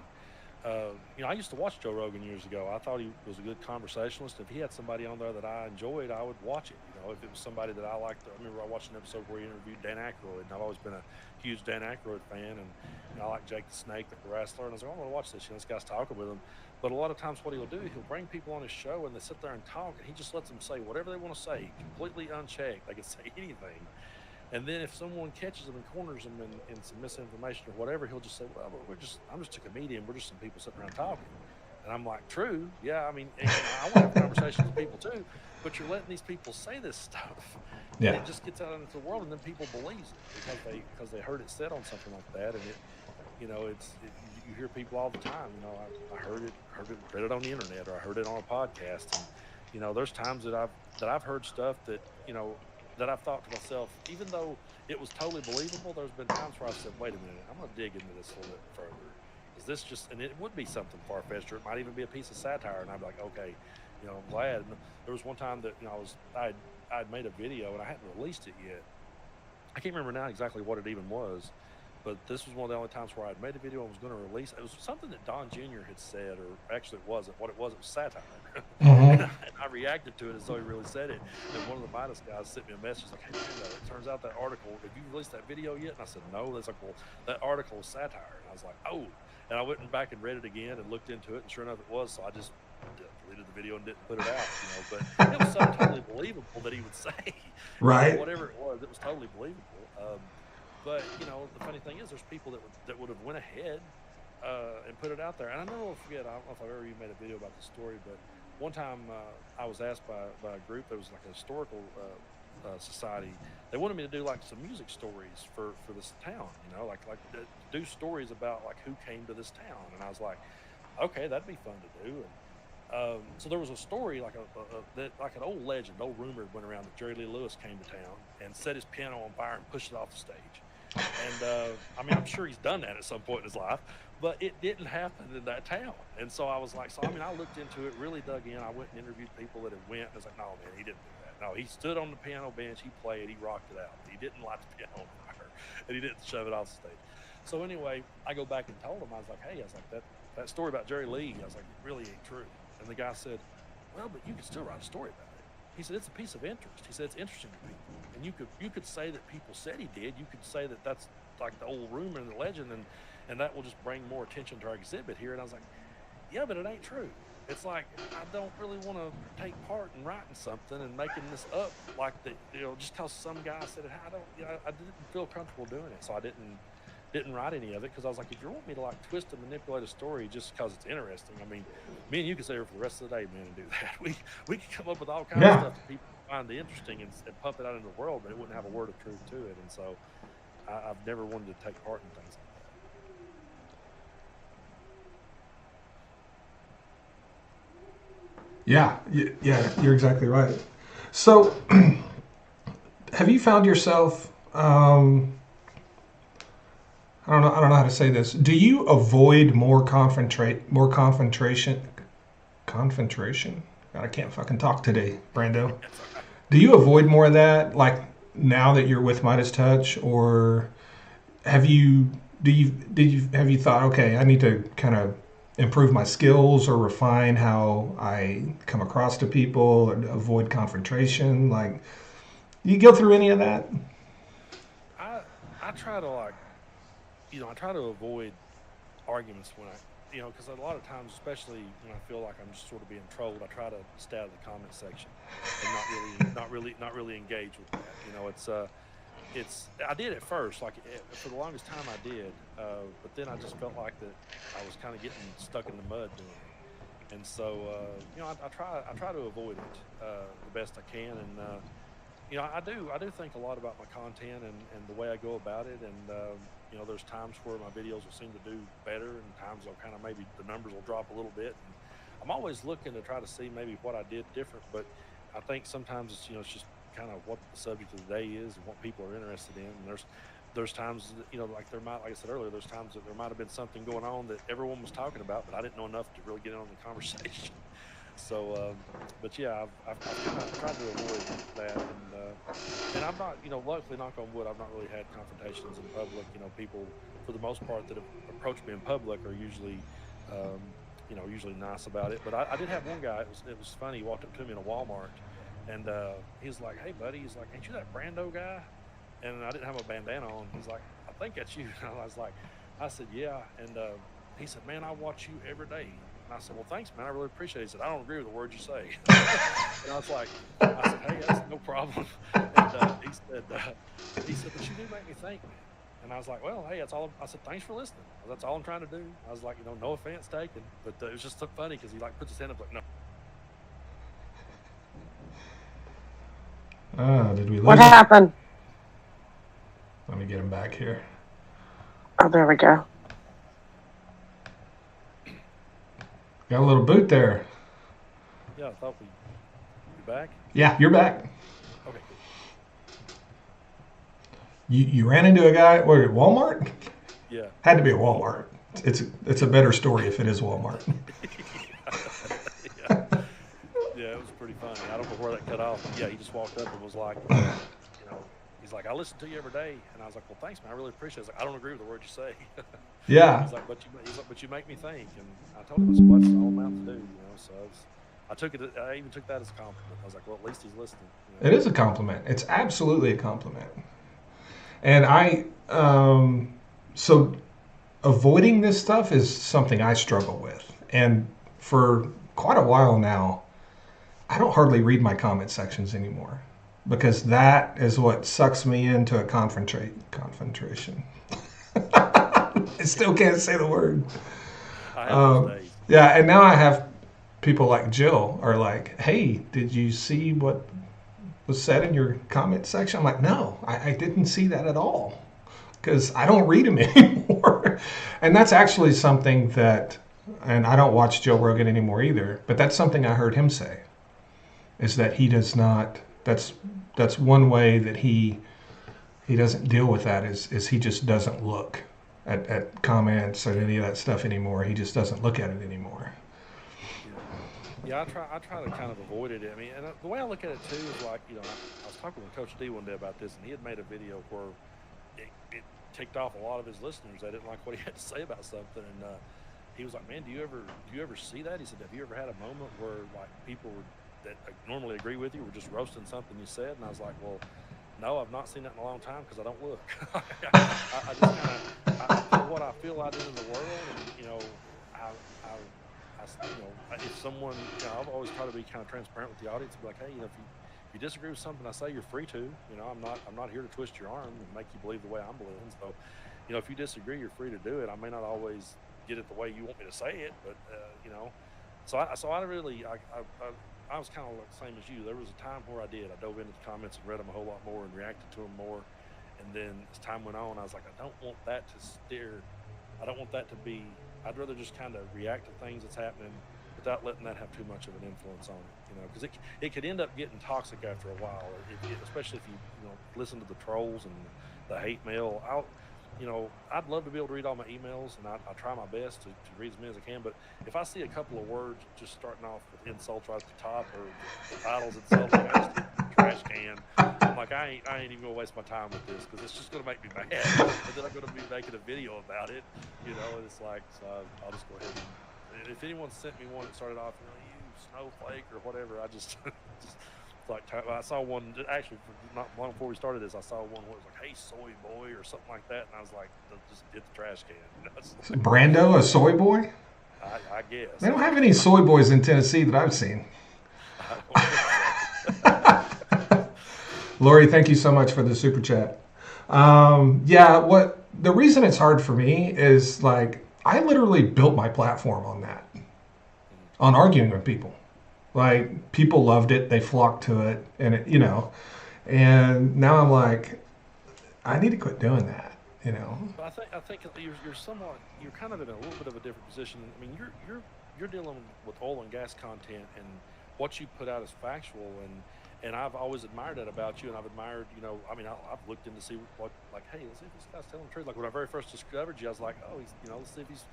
Speaker 3: I used to watch Joe Rogan years ago. I thought he was a good conversationalist. If he had somebody on there that I enjoyed, I would watch it. If it was somebody that I liked, I remember I watched an episode where he interviewed Dan Akroyd, and I've always been a huge Dan Akroyd fan, and I like Jake the Snake, the wrestler, and I was like, I'm going to watch this. This guy's talking with him. But a lot of times what he'll do, he'll bring people on his show, and they sit there and talk, and he just lets them say whatever they want to say, completely unchecked. They can say anything. And then if someone catches them and corners them in some misinformation or whatever, he'll just say, well, I'm just a comedian. We're just some people sitting around talking. And I'm like, true. Yeah, I mean, I want to have conversations with people too, but you're letting these people say this stuff.
Speaker 1: Yeah.
Speaker 3: And it just gets out into the world, and then people believe it because they heard it said on something like that. And you hear people all the time, I heard it, read it on the internet, or I heard it on a podcast. And, there's times that I've heard stuff that, that I've thought to myself, even though it was totally believable, there's been times where I said, wait a minute, I'm going to dig into this a little bit further. Is this just, and it would be something far-fetched, or it might even be a piece of satire, and I'd be like, okay, I'm glad. And there was one time that, I'd made a video, and I hadn't released it yet. I can't remember now exactly what it even was, but this was one of the only times where I'd made a video and was going to release it. It was something that Don Jr. had said, or actually it wasn't. What it was satire. And I reacted to it as though he really said it. And one of the Midas guys sent me a message like, hey, it turns out that article, have you released that video yet? And I said, no. That's like, well, that article was satire. And I was like, oh. And I went back and read it again and looked into it, and sure enough it was. So I just deleted the video and didn't put it out, But it was something totally believable that he would say.
Speaker 1: Right.
Speaker 3: Whatever it was totally believable. But the funny thing is, there's people that would have went ahead and put it out there. And I never will forget. I don't know if I've ever even made a video about the story, but one time I was asked by a group that was like a historical society. They wanted me to do like some music stories for this town. Like do stories about like who came to this town. And I was like, okay, that'd be fun to do. And so there was a story like like an old legend, old rumor went around that Jerry Lee Lewis came to town and set his piano on fire and pushed it off the stage. And I'm sure he's done that at some point in his life, but it didn't happen in that town. And so I was like, I looked into it, really dug in. I went and interviewed people that had went. And I was like, no, man, he didn't do that. No, he stood on the piano bench, he played, he rocked it out. He didn't light the piano on fire, and he didn't shove it off the stage. So anyway, I go back and told him, I was like, hey, that story about Jerry Lee, I was like, it really ain't true. And the guy said, well, but you can still write a story about it. He said, it's a piece of interest. He said, it's interesting to people. And you could say that people said he did. You could say that that's like the old rumor and the legend, and that will just bring more attention to our exhibit here. And I was like, yeah, but it ain't true. It's like, I don't really want to take part in writing something and making this up like that, just because some guy said it. I didn't feel comfortable doing it. So I didn't write any of it, because I was like, if you want me to like twist and manipulate a story just because it's interesting, me and you can sit here for the rest of the day, man, and do that. We can come up with all kinds of stuff that people find interesting and pump it out into the world, but it wouldn't have a word of truth to it. And so I've never wanted to take part in things
Speaker 1: Yeah, you're exactly right. So, have you found yourself? I don't know how to say this. Do you avoid more confrontation? Confrontation? God, I can't fucking talk today, Brando. Do you avoid more of that, like now that you're with Midas Touch, or have you? Have you thought, okay, I need to kind of improve my skills or refine how I come across to people, or avoid confrontation? Like, do you go through any of that?
Speaker 3: I try to like, I try to avoid arguments when because a lot of times, especially when I feel like I'm just sort of being trolled, I try to stay out of the comment section and not really engage with that. It's I did at first, like for the longest time I did, but then I just felt like that I was kind of getting stuck in the mud doing it, and so I try to avoid it the best I can, and I do think a lot about my content and the way I go about it, and there's times where my videos will seem to do better, and times they'll kind of maybe the numbers will drop a little bit. And I'm always looking to try to see maybe what I did different, but I think sometimes it's just kind of what the subject of the day is and what people are interested in. And there's times that, like like I said earlier, there's times that there might have been something going on that everyone was talking about, but I didn't know enough to really get in on the conversation. So, but yeah, I've kind of tried to avoid that, and I'm not, luckily, knock on wood, I've not really had confrontations in public. People, for the most part, that have approached me in public are usually, usually nice about it. But I did have one guy. It was funny. He walked up to me in a Walmart, and he's like, "Hey, buddy," he's like, "Ain't you that Brando guy?" And I didn't have a bandana on. He's like, "I think that's you." And I said, "Yeah," and he said, "Man, I watch you every day." And I said, "Well, thanks, man. I really appreciate it." He said, "I don't agree with the words you say." And I said, "Hey, that's no problem." And he said, "But you do make me think, man." And I was like, "Well, hey, that's all." I said, "Thanks for listening. That's all I'm trying to do." I was like, no offense taken, but it was just so funny because he puts his hand up like, "No."
Speaker 1: Did we lose
Speaker 2: What
Speaker 1: him?
Speaker 2: happened?
Speaker 1: Let me get him back here.
Speaker 2: Oh, there we go.
Speaker 1: Got a little boot there.
Speaker 3: Yeah, I thought you back.
Speaker 1: Yeah, you're back.
Speaker 3: Okay, cool.
Speaker 1: You ran into a guy at Walmart?
Speaker 3: Yeah.
Speaker 1: Had to be a Walmart. It's a better story if it is Walmart.
Speaker 3: Yeah, it was pretty funny. I don't know where that cut off. But yeah, he just walked up and was like, he's like, "I listen to you every day," and I was like, "Well, thanks, man. I really appreciate it." He's like, "I don't agree with the word you say."
Speaker 1: Yeah.
Speaker 3: He's like, "But you make me think," and I told him that's what it's all about to do, So I even took that as a compliment. I was like, "Well, at least he's listening."
Speaker 1: It is a compliment. It's absolutely a compliment. And so avoiding this stuff is something I struggle with. And for quite a while now, I don't hardly read my comment sections anymore because that is what sucks me into a confrontation. I still can't say the word.
Speaker 3: I have those days.
Speaker 1: Yeah, and now I have people like Jill are like, "Hey, did you see what was said in your comment section?" I'm like, "No, I didn't see that at all," because I don't read them anymore. And that's actually something that, and I don't watch Joe Rogan anymore either, but that's something I heard him say, is that he does not, that's one way that he doesn't deal with that is he just doesn't look at comments or any of that stuff anymore. He just doesn't look at it anymore.
Speaker 3: Yeah, I try to kind of avoid it. I mean, and the way I look at it too is like, I was talking with Coach D one day about this, and he had made a video where it ticked off a lot of his listeners. They didn't like what he had to say about something, and he was like, "Man, do you ever see that?" He said, "Have you ever had a moment where like people that normally agree with you were just roasting something you said?" And I was like, "Well, no, I've not seen that in a long time because I don't look. I just kind of put what I feel out in the world, and if someone, I've always tried to be kind of transparent with the audience, and be like, "Hey, if you disagree with something I say, you're free to. I'm not here to twist your arm and make you believe the way I'm believing. So, if you disagree, you're free to do it. I may not always get it the way you want me to say it, but So I was kind of the same as you. There was a time where I dove into the comments and read them a whole lot more and reacted to them more. And then as time went on, I was like, I don't want that to steer. I don't want that to be. I'd rather just kind of react to things that's happening without letting that have too much of an influence on it, because it could end up getting toxic after a while, especially if you listen to the trolls and the hate mail. I'd love to be able to read all my emails, and I try my best to read as many as I can. But if I see a couple of words just starting off with insults right at the top, or the titles insulting, I just hit the trash can. I'm like, I ain't even gonna waste my time with this because it's just gonna make me mad. And then I'm gonna be making a video about it, and it's like, so I'll just go ahead and if anyone sent me one that started off, you snowflake or whatever, I just like I saw one actually not long before we started this. I saw one where it was like, "Hey, soy boy" or something like that, and I was like, "Just hit the trash can." You know, it's like,
Speaker 1: Brando, a soy boy?
Speaker 3: I guess
Speaker 1: They don't have any soy boys in Tennessee that I've seen.
Speaker 3: I don't think so.
Speaker 1: Lori, thank you so much for the super chat. What the reason it's hard for me is like I literally built my platform on that, on arguing with people. Like people loved it, they flocked to it, and and now I'm like, I need to quit doing that.
Speaker 3: But I think you're kind of in a little bit of a different position. I mean, you're dealing with oil and gas content, and what you put out is factual, and I've always admired that about you, and I've admired, I mean, I've looked in to see what, like, hey, let's see if this guy's telling the truth. Like when I very first discovered you, I was like, oh, let's see if he's,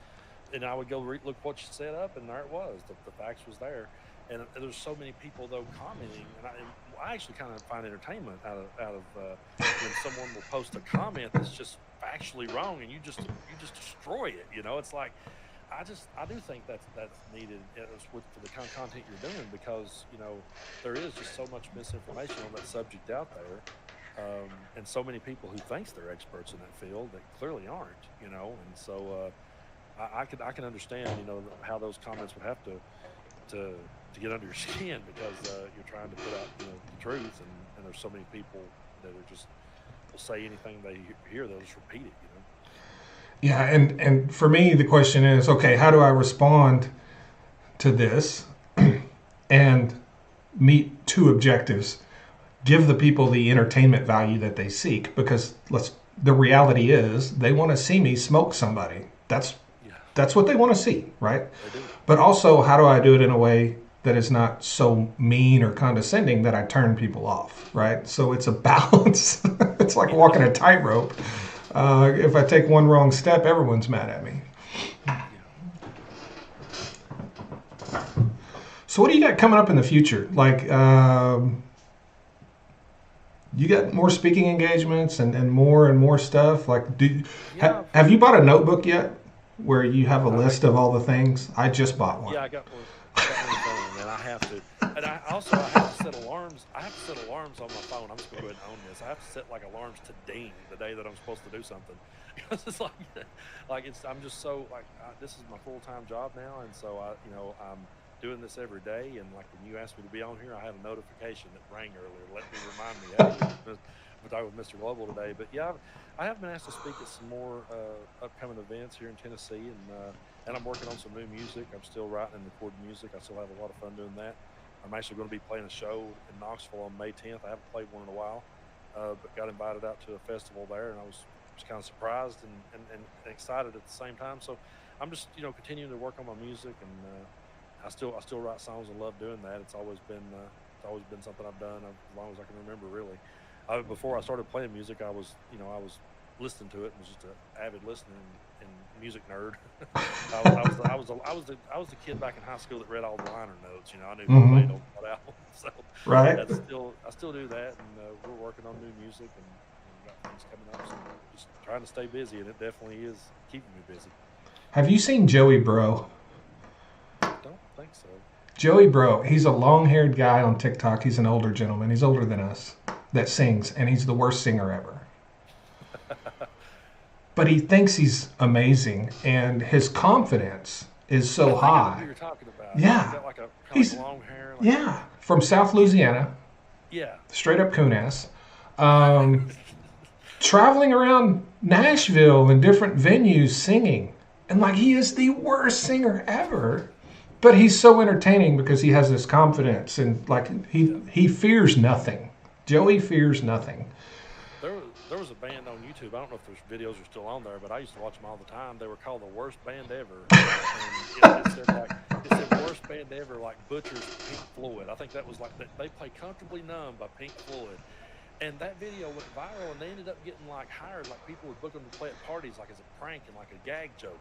Speaker 3: and I would go look what you set up, and there it was. The facts was there. And there's so many people though commenting, and I actually kind of find entertainment out of when someone will post a comment that's just factually wrong, and you just destroy it. It's like I do think that's needed for the kind of content you're doing, because there is just so much misinformation on that subject out there, and so many people who thinks they're experts in that field that clearly aren't. And so I can understand how those comments would have to get under your skin, because you're trying to put out the truth, and there's so many people that are just will say anything they hear, they'll just repeat it.
Speaker 1: Yeah, and for me the question is, okay, how do I respond to this and meet two objectives? Give the people the entertainment value that they seek, because the reality is they want to see me smoke somebody. That's what they want to see, right?
Speaker 3: They do.
Speaker 1: But also, how do I do it in a way that is not so mean or condescending that I turn people off, right? So it's a balance. It's like walking a tightrope. If I take one wrong step, everyone's mad at me. So what do you got coming up in the future? Like, you got more speaking engagements and more stuff? Like, have you bought a notebook yet where you have a list of all the things? I just bought one.
Speaker 3: Yeah, I got one phone, and I have to. And I have to set alarms. I have to set alarms on my phone. I'm just going to go ahead and own this. I have to set like alarms to ding the day that I'm supposed to do something. Because it's I'm just so this is my full-time job now, and so I'm doing this every day. And like when you asked me to be on here, I had a notification that rang earlier to let me remind me. Hey, we're talking with Mr. Global today. But yeah, I have been asked to speak at some more upcoming events here in Tennessee, and I'm working on some new music. I'm still writing and recording music. I still have a lot of fun doing that. I'm actually going to be playing a show in Knoxville on May 10th. I haven't played one in a while, but got invited out to a festival there, and I was kind of surprised and excited at the same time. So I'm just continuing to work on my music, and I still write songs and love doing that. It's always been something I've done as long as I can remember, really. Before I started playing music, I was listening to it and was just an avid listener and music nerd. I was the kid back in high school that read all the liner notes. I knew who played on what album. So
Speaker 1: right.
Speaker 3: I still do that, and we're working on new music and got things coming up. So just trying to stay busy, and it definitely is keeping me busy.
Speaker 1: Have you seen Joey Bro?
Speaker 3: I don't think so.
Speaker 1: Joey Bro, he's a long-haired guy on TikTok. He's an older gentleman. He's older than us, that sings, and he's the worst singer ever. But he thinks he's amazing, and his confidence is so high.
Speaker 3: I know who you're talking about.
Speaker 1: Yeah.
Speaker 3: He's got he's long hair.
Speaker 1: From South Louisiana.
Speaker 3: Yeah.
Speaker 1: Straight up coon ass. Traveling around Nashville and different venues singing. And he is the worst singer ever. But he's so entertaining because he has this confidence, and he fears nothing. Joey fears nothing.
Speaker 3: There was a band on YouTube. I don't know if those videos are still on there, but I used to watch them all the time. They were called The Worst Band Ever. And it said Worst Band Ever, like Butcher's Pink Floyd. I think that was they play Comfortably Numb by Pink Floyd. And that video went viral, and they ended up getting hired. People would book them to play at parties as a prank and a gag joke,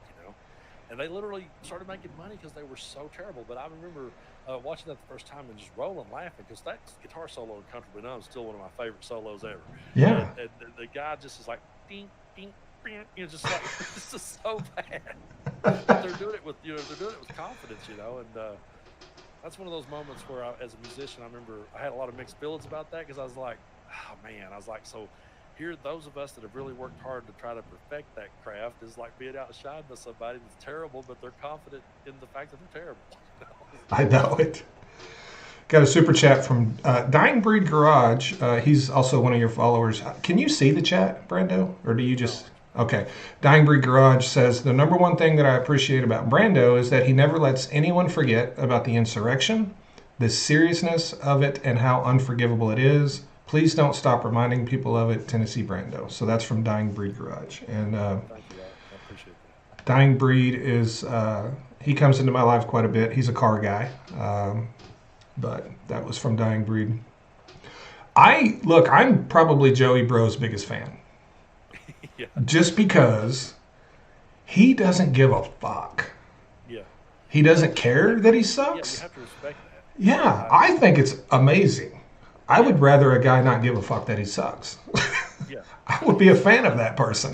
Speaker 3: And they literally started making money because they were so terrible. But I remember watching that the first time and just rolling laughing, because that guitar solo in Comfortably Numb is still one of my favorite solos ever.
Speaker 1: Yeah.
Speaker 3: And the guy just is ding, ding, ding, just it's just so bad. But they're doing it with they're doing it with confidence, and that's one of those moments where, as a musician, I remember I had a lot of mixed feelings about that, because I was like, oh man, I was like, so here, those of us that have really worked hard to try to perfect that craft is like being outshined by somebody that's terrible, but they're confident in the fact that they're terrible.
Speaker 1: I know it. Got a super chat from Dying Breed Garage. He's also one of your followers. Can you see the chat, Brando? Or do you just... Okay. Dying Breed Garage says, the number one thing that I appreciate about Brando is that he never lets anyone forget about the insurrection, the seriousness of it, and how unforgivable it is. Please don't stop reminding people of it, Tennessee Brando. So that's from Dying Breed Garage. And
Speaker 3: Thank you. I appreciate that.
Speaker 1: Dying Breed is... he comes into my life quite a bit. He's a car guy. But that was from Dying Breed. I'm probably Joey Bro's biggest fan.
Speaker 3: Yeah.
Speaker 1: Just because he doesn't give a fuck.
Speaker 3: Yeah.
Speaker 1: He doesn't care that he
Speaker 3: Yeah,
Speaker 1: sucks.
Speaker 3: you have to respect that.
Speaker 1: Yeah, I think it's amazing. I would rather a guy not give a fuck that he sucks.
Speaker 3: Yeah.
Speaker 1: I would be a fan of that person.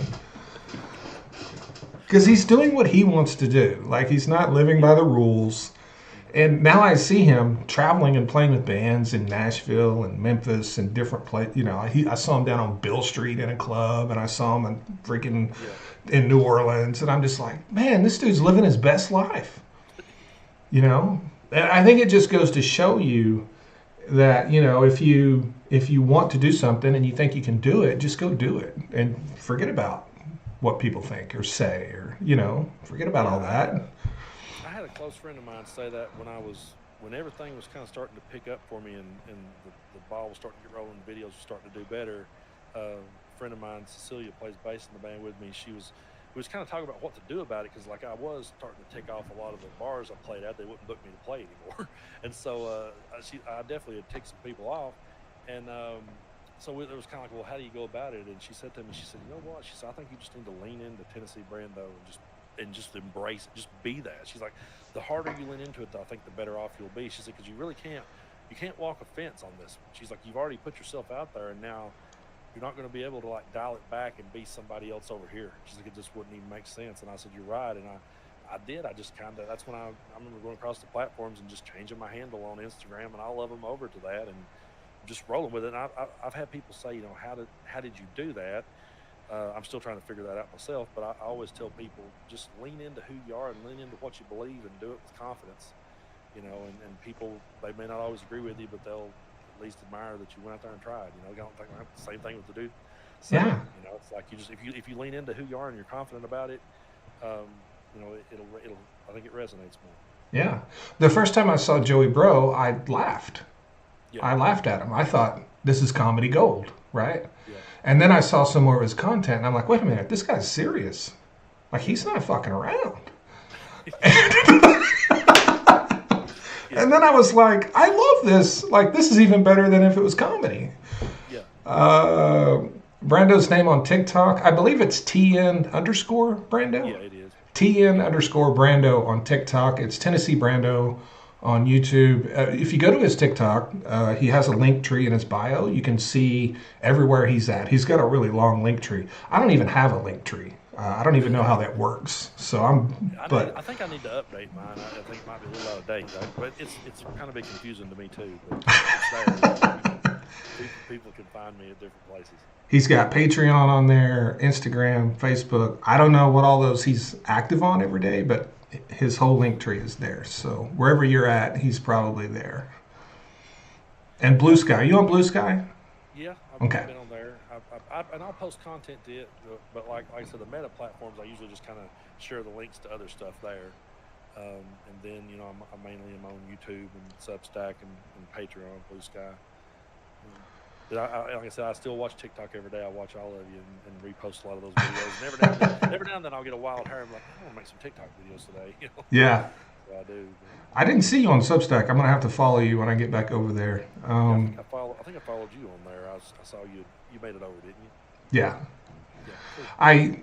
Speaker 1: Because he's doing what he wants to do. Like, he's not living by the rules. And now I see him traveling and playing with bands in Nashville and Memphis and different places. You know, I saw him down on Bill Street in a club, and I saw him in New Orleans. And I'm just like, man, this dude's living his best life. You know? And I think it just goes to show you that, you know, if you want to do something and you think you can do it, just go do it. And forget about what people think or say, or, you know, forget about all that.
Speaker 3: I had a close friend of mine say that when everything was kind of starting to pick up for me, and the ball was starting to get rolling, the videos were starting to do better. A friend of mine, Cecilia, plays bass in the band with me. We was kind of talking about what to do about it, because like I was starting to tick off a lot of the bars I played at. They wouldn't book me to play anymore, and so I definitely had ticked some people off, and so it was kind of like, well, how do you go about it? And she said to me, she said, you know what? She said, I think you just need to lean into Tennessee Brando and just embrace it, just be that. She's like, the harder you lean into it, I think the better off you'll be. She said, because you can't walk a fence on this. She's like, you've already put yourself out there, and now you're not going to be able to like dial it back and be somebody else over here. She's like, it just wouldn't even make sense. And I said, you're right. And I did. I just kind of, that's when I remember going across the platforms and just changing my handle on Instagram, and I love them over to that and just rolling with it. And I've had people say, you know, how did you do that? I'm still trying to figure that out myself, but I always tell people, just lean into who you are and lean into what you believe, and do it with confidence, you know, and people, they may not always agree with you, but they'll at least admire that you went out there and tried. You know, I don't think the same thing with the dude. So,
Speaker 1: Yeah.
Speaker 3: You know, it's like you just, if you lean into who you are and you're confident about it, you know, it'll I think it resonates more.
Speaker 1: Yeah. The first time I saw Joey Bro, I laughed.
Speaker 3: Yeah.
Speaker 1: I laughed at him. I thought, this is comedy gold, right?
Speaker 3: Yeah.
Speaker 1: And then I saw some more of his content, and I'm like, wait a minute, this guy's serious. Like, he's not fucking around. And then I was like, I love this. Like, this is even better than if it was comedy.
Speaker 3: Yeah.
Speaker 1: Brando's name on TikTok, I believe it's TN underscore Brando.
Speaker 3: Yeah, it is.
Speaker 1: TN underscore Brando on TikTok. It's Tennessee Brando on YouTube. If you go to his TikTok, he has a link tree in his bio. You can see everywhere he's at. He's got a really long link tree. I don't even have a link tree. I don't even know how that works. So
Speaker 3: I think I need to update mine. I think it might be a little out of date, though. But it's kind of been confusing to me too. But it's there. People can find me at different places.
Speaker 1: He's got Patreon on there, Instagram, Facebook. I don't know what all those he's active on every day, but his whole link tree is there. So wherever you're at, he's probably there. And Blue Sky. You on Blue Sky?
Speaker 3: Yeah, I've been on there. And I'll post content to it, but like I said, the meta platforms, I usually just kind of share the links to other stuff there. And then, you know, I mainly am on YouTube and Substack and Patreon, Blue Sky. But like I said, I still watch TikTok every day. I watch all of you and repost a lot of those videos. And every now and then I'll get a wild hair. I'm like, I want to make some TikTok videos today. You know?
Speaker 1: Yeah.
Speaker 3: So I do.
Speaker 1: I didn't see you on Substack. I'm going to have to follow you when I get back over there.
Speaker 3: I think I followed you on there. I saw you made it over, didn't you?
Speaker 1: Yeah.
Speaker 3: Yeah,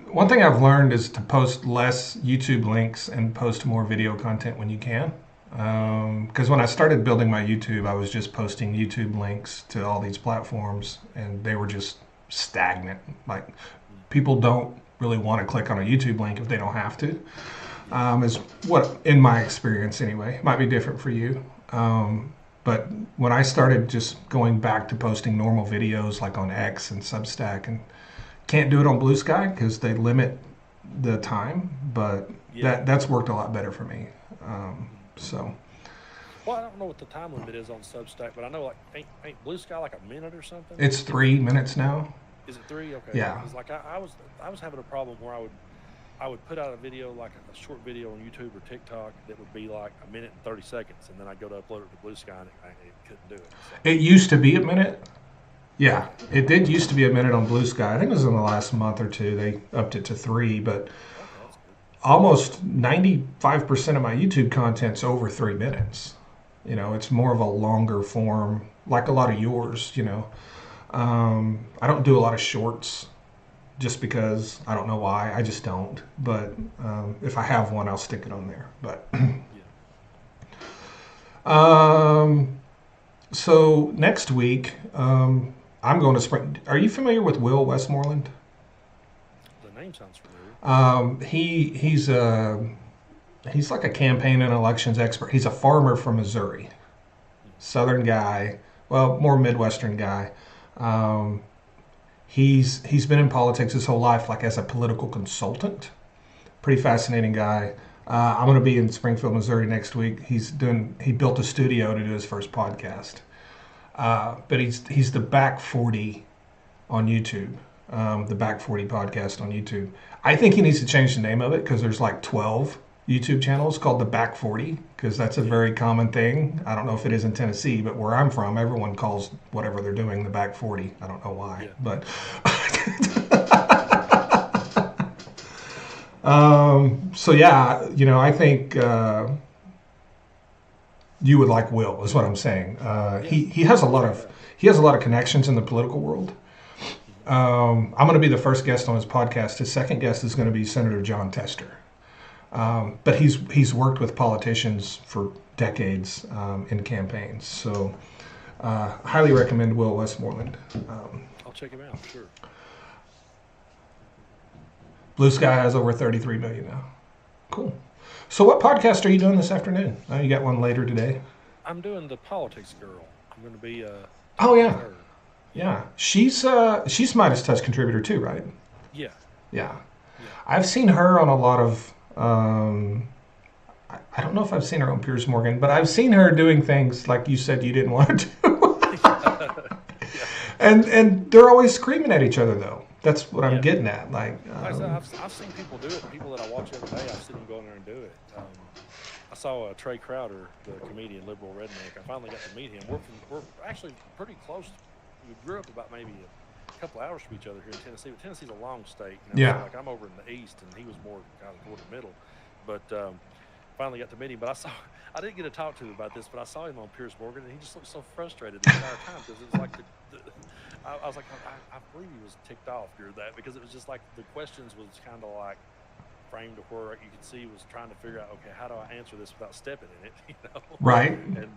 Speaker 3: cool.
Speaker 1: One thing I've learned is to post less YouTube links and post more video content when you can. Because when I started building my YouTube, I was just posting YouTube links to all these platforms, and they were just stagnant. Like, people don't really want to click on a YouTube link if they don't have to. Is what, in my experience anyway, might be different for you. But when I started just going back to posting normal videos like on X and Substack, and can't do it on Blue Sky because they limit the time, but
Speaker 3: Yeah.
Speaker 1: that's worked a lot better for me.
Speaker 3: Mhm.
Speaker 1: So
Speaker 3: Well, I don't know what the time limit is on Substack, but I know like ain't Blue Sky like a minute or something?
Speaker 1: it's 3 minutes now.
Speaker 3: Is it 3? Okay,
Speaker 1: Yeah.
Speaker 3: because like I was having a problem where I would put out a video like a short video on YouTube or TikTok that would be like a minute and 30 seconds, and then I'd go to upload it to Blue Sky and it couldn't do it. So,
Speaker 1: It used to be a minute. Yeah,
Speaker 3: okay.
Speaker 1: it did used to be a minute on Blue Sky. I think it was in the last month or two they upped it to 3, but
Speaker 3: Okay, that's good.
Speaker 1: almost 95% of my YouTube content's over 3 minutes. It's more of a longer form, like a lot of yours. I don't do a lot of shorts just because I don't know why. I just don't. But if I have one, I'll stick it on there. But
Speaker 3: Yeah.
Speaker 1: um, so next week, I'm going to Spring. Are you familiar with Will Westmoreland?
Speaker 3: The name sounds familiar.
Speaker 1: He's like a campaign and elections expert. He's a farmer from Missouri, Southern guy, well, more Midwestern guy. Um, he's been in politics his whole life, like as a political consultant. Pretty fascinating guy. I'm going to be in Springfield, Missouri next week. He built a studio to do his first podcast. But he's the Back 40 on YouTube, the Back 40 podcast on YouTube. I think he needs to change the name of it because there's like 12 YouTube channels called the Back 40 because that's a
Speaker 3: Yeah.
Speaker 1: very common thing. I don't know if it is in Tennessee, but where I'm from, everyone calls whatever they're doing the Back 40. I don't know why,
Speaker 3: Yeah.
Speaker 1: but so yeah, I think you would like Will, is what I'm saying.
Speaker 3: Yeah.
Speaker 1: He has a lot
Speaker 3: Check
Speaker 1: of
Speaker 3: it out.
Speaker 1: he has a lot of connections in the political world.
Speaker 3: Mhm.
Speaker 1: I'm going to be the first guest on his podcast. His second guest is going to be Senator John Tester.
Speaker 3: Okay.
Speaker 1: But he's worked with politicians for decades in campaigns. So highly recommend Will Westmoreland.
Speaker 3: I'll check him out. Sure.
Speaker 1: Blue Sky has over 33 million now. Cool. So what podcast are you doing this afternoon? You got one later today.
Speaker 3: I'm doing the politics girl. I'm going to be
Speaker 1: Oh
Speaker 3: talking with
Speaker 1: yeah,
Speaker 3: her.
Speaker 1: yeah. She's Midas Touch contributor too, right?
Speaker 3: Yeah.
Speaker 1: Yeah.
Speaker 3: Yeah.
Speaker 1: I've seen her on a lot of. I don't know if I've seen her on Piers Morgan, but I've seen her doing things like you said you didn't want to do,
Speaker 3: Yeah.
Speaker 1: and they're always screaming at each other though. That's what I'm
Speaker 3: Yeah.
Speaker 1: getting at. Like,
Speaker 3: Like I said, I've seen people do it. People that I watch every day, I've seen them go in there and do it. I saw Trey Crowder, the comedian, liberal redneck. I finally got to meet him. We're actually pretty close. We grew up about maybe a couple hours from each other here in Tennessee. But Tennessee's a long state.
Speaker 1: Yeah.
Speaker 3: So like I'm over in the east, and he was more kind of toward the middle. But finally got to meet him. But I didn't get to talk to him about this, but I saw him on Piers Morgan, and he just looked so frustrated the entire time because it was like I was like, I believe he was ticked off during that because it was just like the questions was kind of like framed to where you could see he was trying to figure out, okay, how do I answer this without stepping in it,
Speaker 1: right?
Speaker 3: And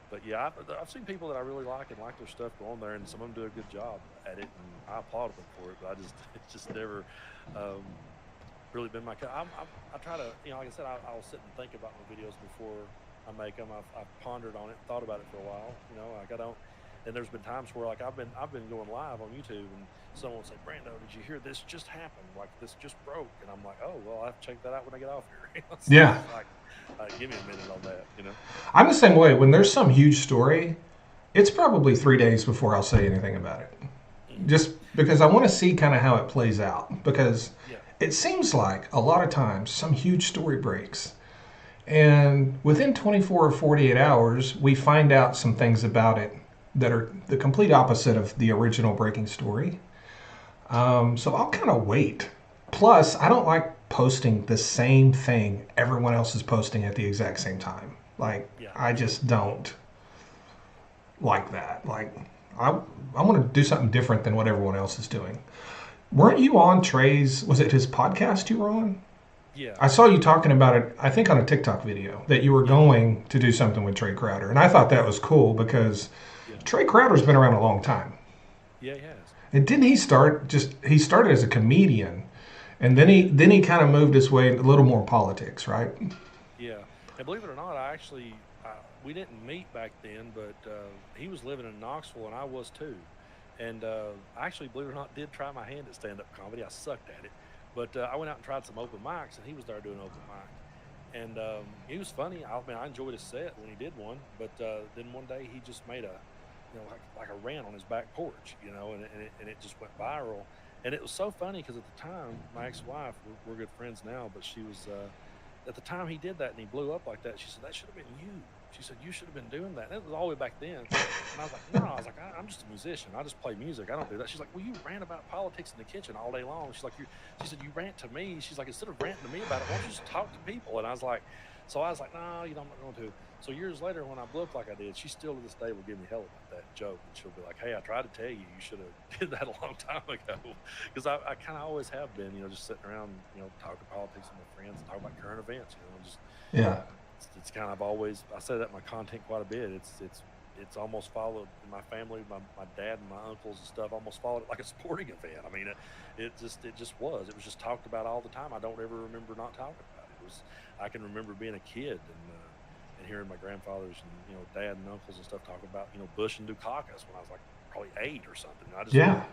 Speaker 3: but yeah, I've seen people that I really like and like their stuff go on there, and some of them do a good job at it, and I applaud them for it. But it's just never really been my. I try to, like I said, I'll sit and think about my videos before I make them. I've pondered on it, thought about it for a while. Like I don't. And there's been times where like I've been going live on YouTube and someone will say, Brando, did you hear this just happened? Like this just broke, and I'm like, oh well, I have to check that out when I get off here. So
Speaker 1: Yeah.
Speaker 3: it's like, give me a minute on that.
Speaker 1: I'm the same way. When there's some huge story, it's probably 3 days before I'll say anything about it, just because I want to see kind of how it plays out. Because
Speaker 3: Yeah.
Speaker 1: it seems like a lot of times some huge story breaks, and within 24 or 48 hours, we find out some things about it that are the complete opposite of the original breaking story. So I'll kind of wait. Plus, I don't like posting the same thing everyone else is posting at the exact same time. Like,
Speaker 3: Yeah.
Speaker 1: I just don't like that. Like, I want to do something different than what everyone else is doing. Weren't you on Trey's, was it his podcast you were on?
Speaker 3: Yeah.
Speaker 1: I saw you talking about it, I think on a TikTok video, that you were going to do something with Trey Crowder. And I thought that was cool because
Speaker 3: Yeah.
Speaker 1: Trey Crowder's been around a long time.
Speaker 3: Yeah, he has.
Speaker 1: And didn't he he started as a comedian, and then he kind of moved his way a little more politics, right?
Speaker 3: Yeah. And believe it or not, I actually we didn't meet back then, but he was living in Knoxville and I was too. And I actually, believe it or not, did try my hand at stand-up comedy. I sucked at it, but I went out and tried some open mics, and he was there doing open mic, and he was funny. I mean, I enjoyed his set when he did one, but then one day he just made a, like a rant on his back porch, and it just went viral. And it was so funny because at the time, my ex-wife, we're good friends now, but she was at the time he did that and he blew up like that. She said, "That should have been you." She said, "You should have been doing that." And it was all the way back then. And I was like, "No," I was like, I'm just a musician. I just play music. I don't do that. She's like, "Well, you rant about politics in the kitchen all day long." She's like, she said, "You rant to me." She's like, "Instead of ranting to me about it, why don't you just talk to people?" And I was like, "No, I'm not going to." So years later, when I blew up like I did, she still to this day will give me hell about that joke. And she'll be like, "Hey, I tried to tell you, you should have did that a long time ago." Because I kind of always have been, just sitting around, talking politics with my friends and talking about current events, just
Speaker 1: Yeah.
Speaker 3: it's kind of always, I say that in my content quite a bit. It's almost followed in my family, my dad and my uncles and stuff almost followed it like a sporting event. I mean, it just was. It was just talked about all the time. I don't ever remember not talking about it. I can remember being a kid and hearing my grandfathers and dad and uncles and stuff talking about Bush and Dukakis when I was like probably 8 or something.
Speaker 1: Yeah.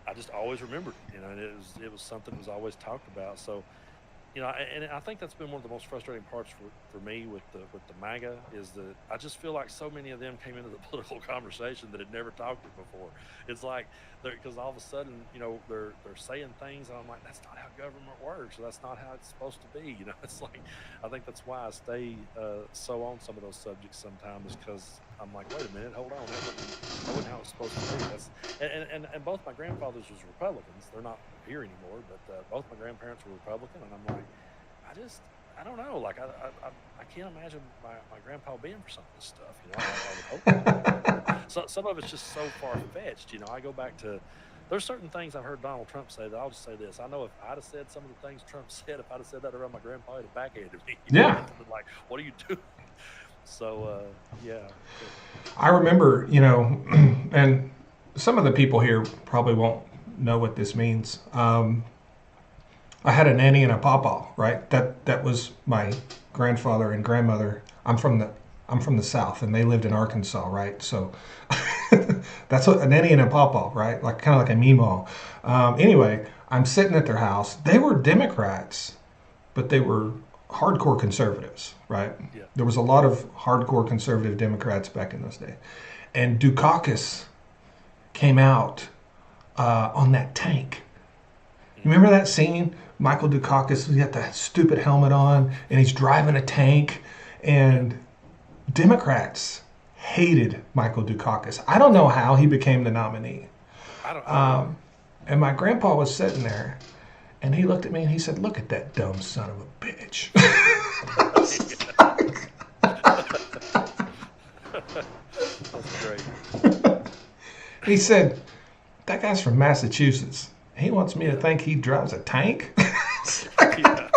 Speaker 3: I just always remembered it, and it was something that was always talked about. So and I think that's been one of the most frustrating parts for me with the MAGA is that I just feel like so many of them came into the political conversation that had never talked it before. It's like because all of a sudden they're saying things and I'm like, that's not how government works, or that's not how it's supposed to be. It's like I think that's why I stay so on some of those subjects sometimes, because I'm like, wait a minute, hold on, that wasn't how it's supposed to be. That's and both my grandfathers was Republicans. They're not here anymore, but both my grandparents were Republican, and I'm like, I don't know, like I can't imagine my grandpa being for some of this stuff. I would hope. So some of it's just so far fetched. I go back to there's certain things I've heard Donald Trump say that I'll just say this. I know if I'd have said some of the things Trump said, if I'd have said that around my grandpa, he'd have backhanded me.
Speaker 1: Yeah.
Speaker 3: Like, what are you doing? So yeah.
Speaker 1: I remember, and some of the people here probably won't know what this means. I had a nanny and a pawpaw, right? That was my grandfather and grandmother. I'm from the South, and they lived in Arkansas, right? So that's what a nanny and a pawpaw, right? Like kind of like a meemaw. Anyway, I'm sitting at their house. They were Democrats, but they were hardcore conservatives, right?
Speaker 3: Yeah.
Speaker 1: There was a lot of hardcore conservative Democrats back in those days, and Dukakis came out on that tank. You remember that scene? Michael Dukakis, he got that stupid helmet on, and he's driving a tank, and Democrats hated Michael Dukakis. I don't know how he became the nominee.
Speaker 3: I don't.
Speaker 1: And my grandpa was sitting there, and he looked at me and he said, "Look at that dumb son of a bitch."
Speaker 3: That's great.
Speaker 1: He said, "That guy's from Massachusetts. He wants me to think he drives a tank?"
Speaker 3: Yeah.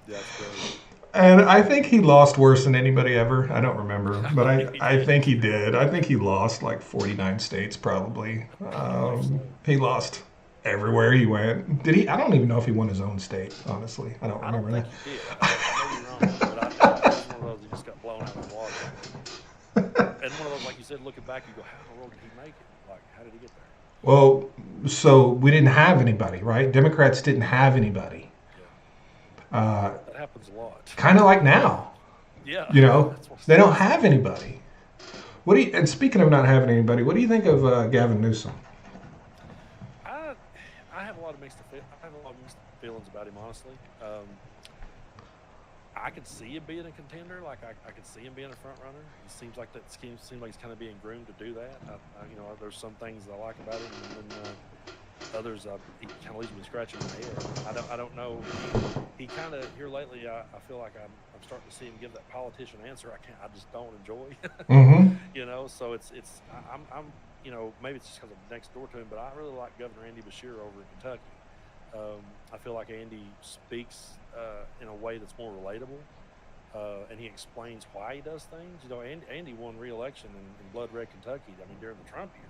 Speaker 3: That's great.
Speaker 1: And I think he lost worse than anybody ever. I don't remember, but I think he did. I think he lost like 49 states probably. He lost everywhere he went. Did he? I don't even know if he won his own state, honestly. I don't remember
Speaker 3: I
Speaker 1: that.
Speaker 3: don't think he did. I may be wrong, but I think it was one of those that just got blown out of the water. And one of those, like you said, looking back, you go, how in the world did he make it? Like, how did he get there?
Speaker 1: Well, so we didn't have anybody, right? Democrats didn't have anybody.
Speaker 3: Yeah. That happens a lot.
Speaker 1: Kind of like now.
Speaker 3: Yeah.
Speaker 1: They don't have anybody. And speaking of not having anybody, what do you think of Gavin Newsom?
Speaker 3: I have a lot of mixed feelings about him, honestly. I could see him being a contender. Like I could see him being a front runner. It seems like seems like he's kind of being groomed to do that. There's some things I like about him, and then others he kind of leaves me scratching my head. I don't know. He kind of here lately. I feel like I'm starting to see him give that politician answer. I just don't enjoy.
Speaker 1: Mm-hmm.
Speaker 3: So it's I'm maybe it's just because I'm next door to him, but I really like Governor Andy Beshear over in Kentucky. I feel like Andy speaks in a way that's more relatable, and he explains why he does things. Andy won re-election in Blood Red Kentucky. I mean, during the Trump years,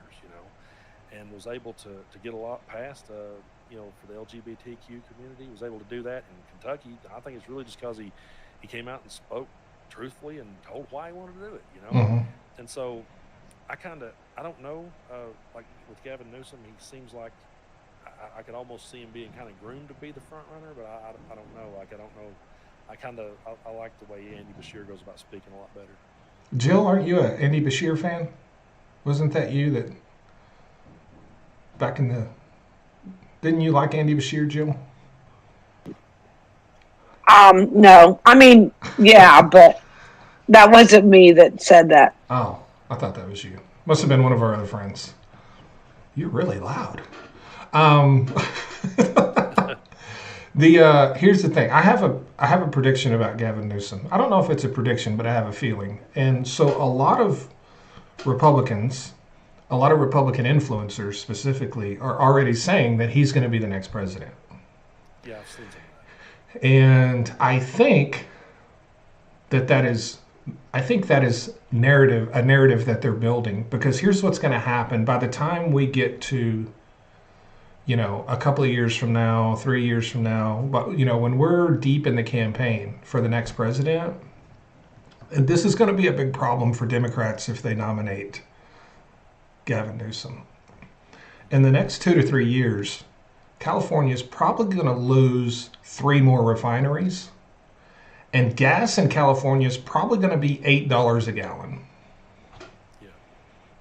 Speaker 3: and was able to get a lot passed. For the LGBTQ community, was able to do that in Kentucky. I think it's really just because he came out and spoke truthfully and told why he wanted to do it.
Speaker 1: Mm-hmm.
Speaker 3: And so I don't know. Like with Gavin Newsom, he seems like I could almost see him being kind of groomed to be the front runner, but I don't know. Like I don't know. I like the way Andy Bashir goes about speaking a lot better.
Speaker 1: Jill, aren't you a Andy Bashir fan? Wasn't that you that back in the? Didn't you like Andy Bashir, Jill?
Speaker 2: No. I mean, yeah, but that wasn't me that said that.
Speaker 1: Oh, I thought that was you. Must have been one of our other friends. You're really loud. Um, here's the thing. I have a prediction about Gavin Newsom. I don't know if it's a prediction, but I have a feeling. And so a lot of Republican influencers specifically are already saying that he's going to be the next president.
Speaker 3: Yeah, I've seen some of that.
Speaker 1: And I think that is a narrative that they're building, because here's what's going to happen by the time we get to a couple of years from now, 3 years from now, but when we're deep in the campaign for the next president, and this is going to be a big problem for Democrats if they nominate Gavin Newsom. In the next 2 to 3 years, California is probably going to lose 3 more refineries, and gas in California is probably going to be $8 a gallon.
Speaker 3: Yeah.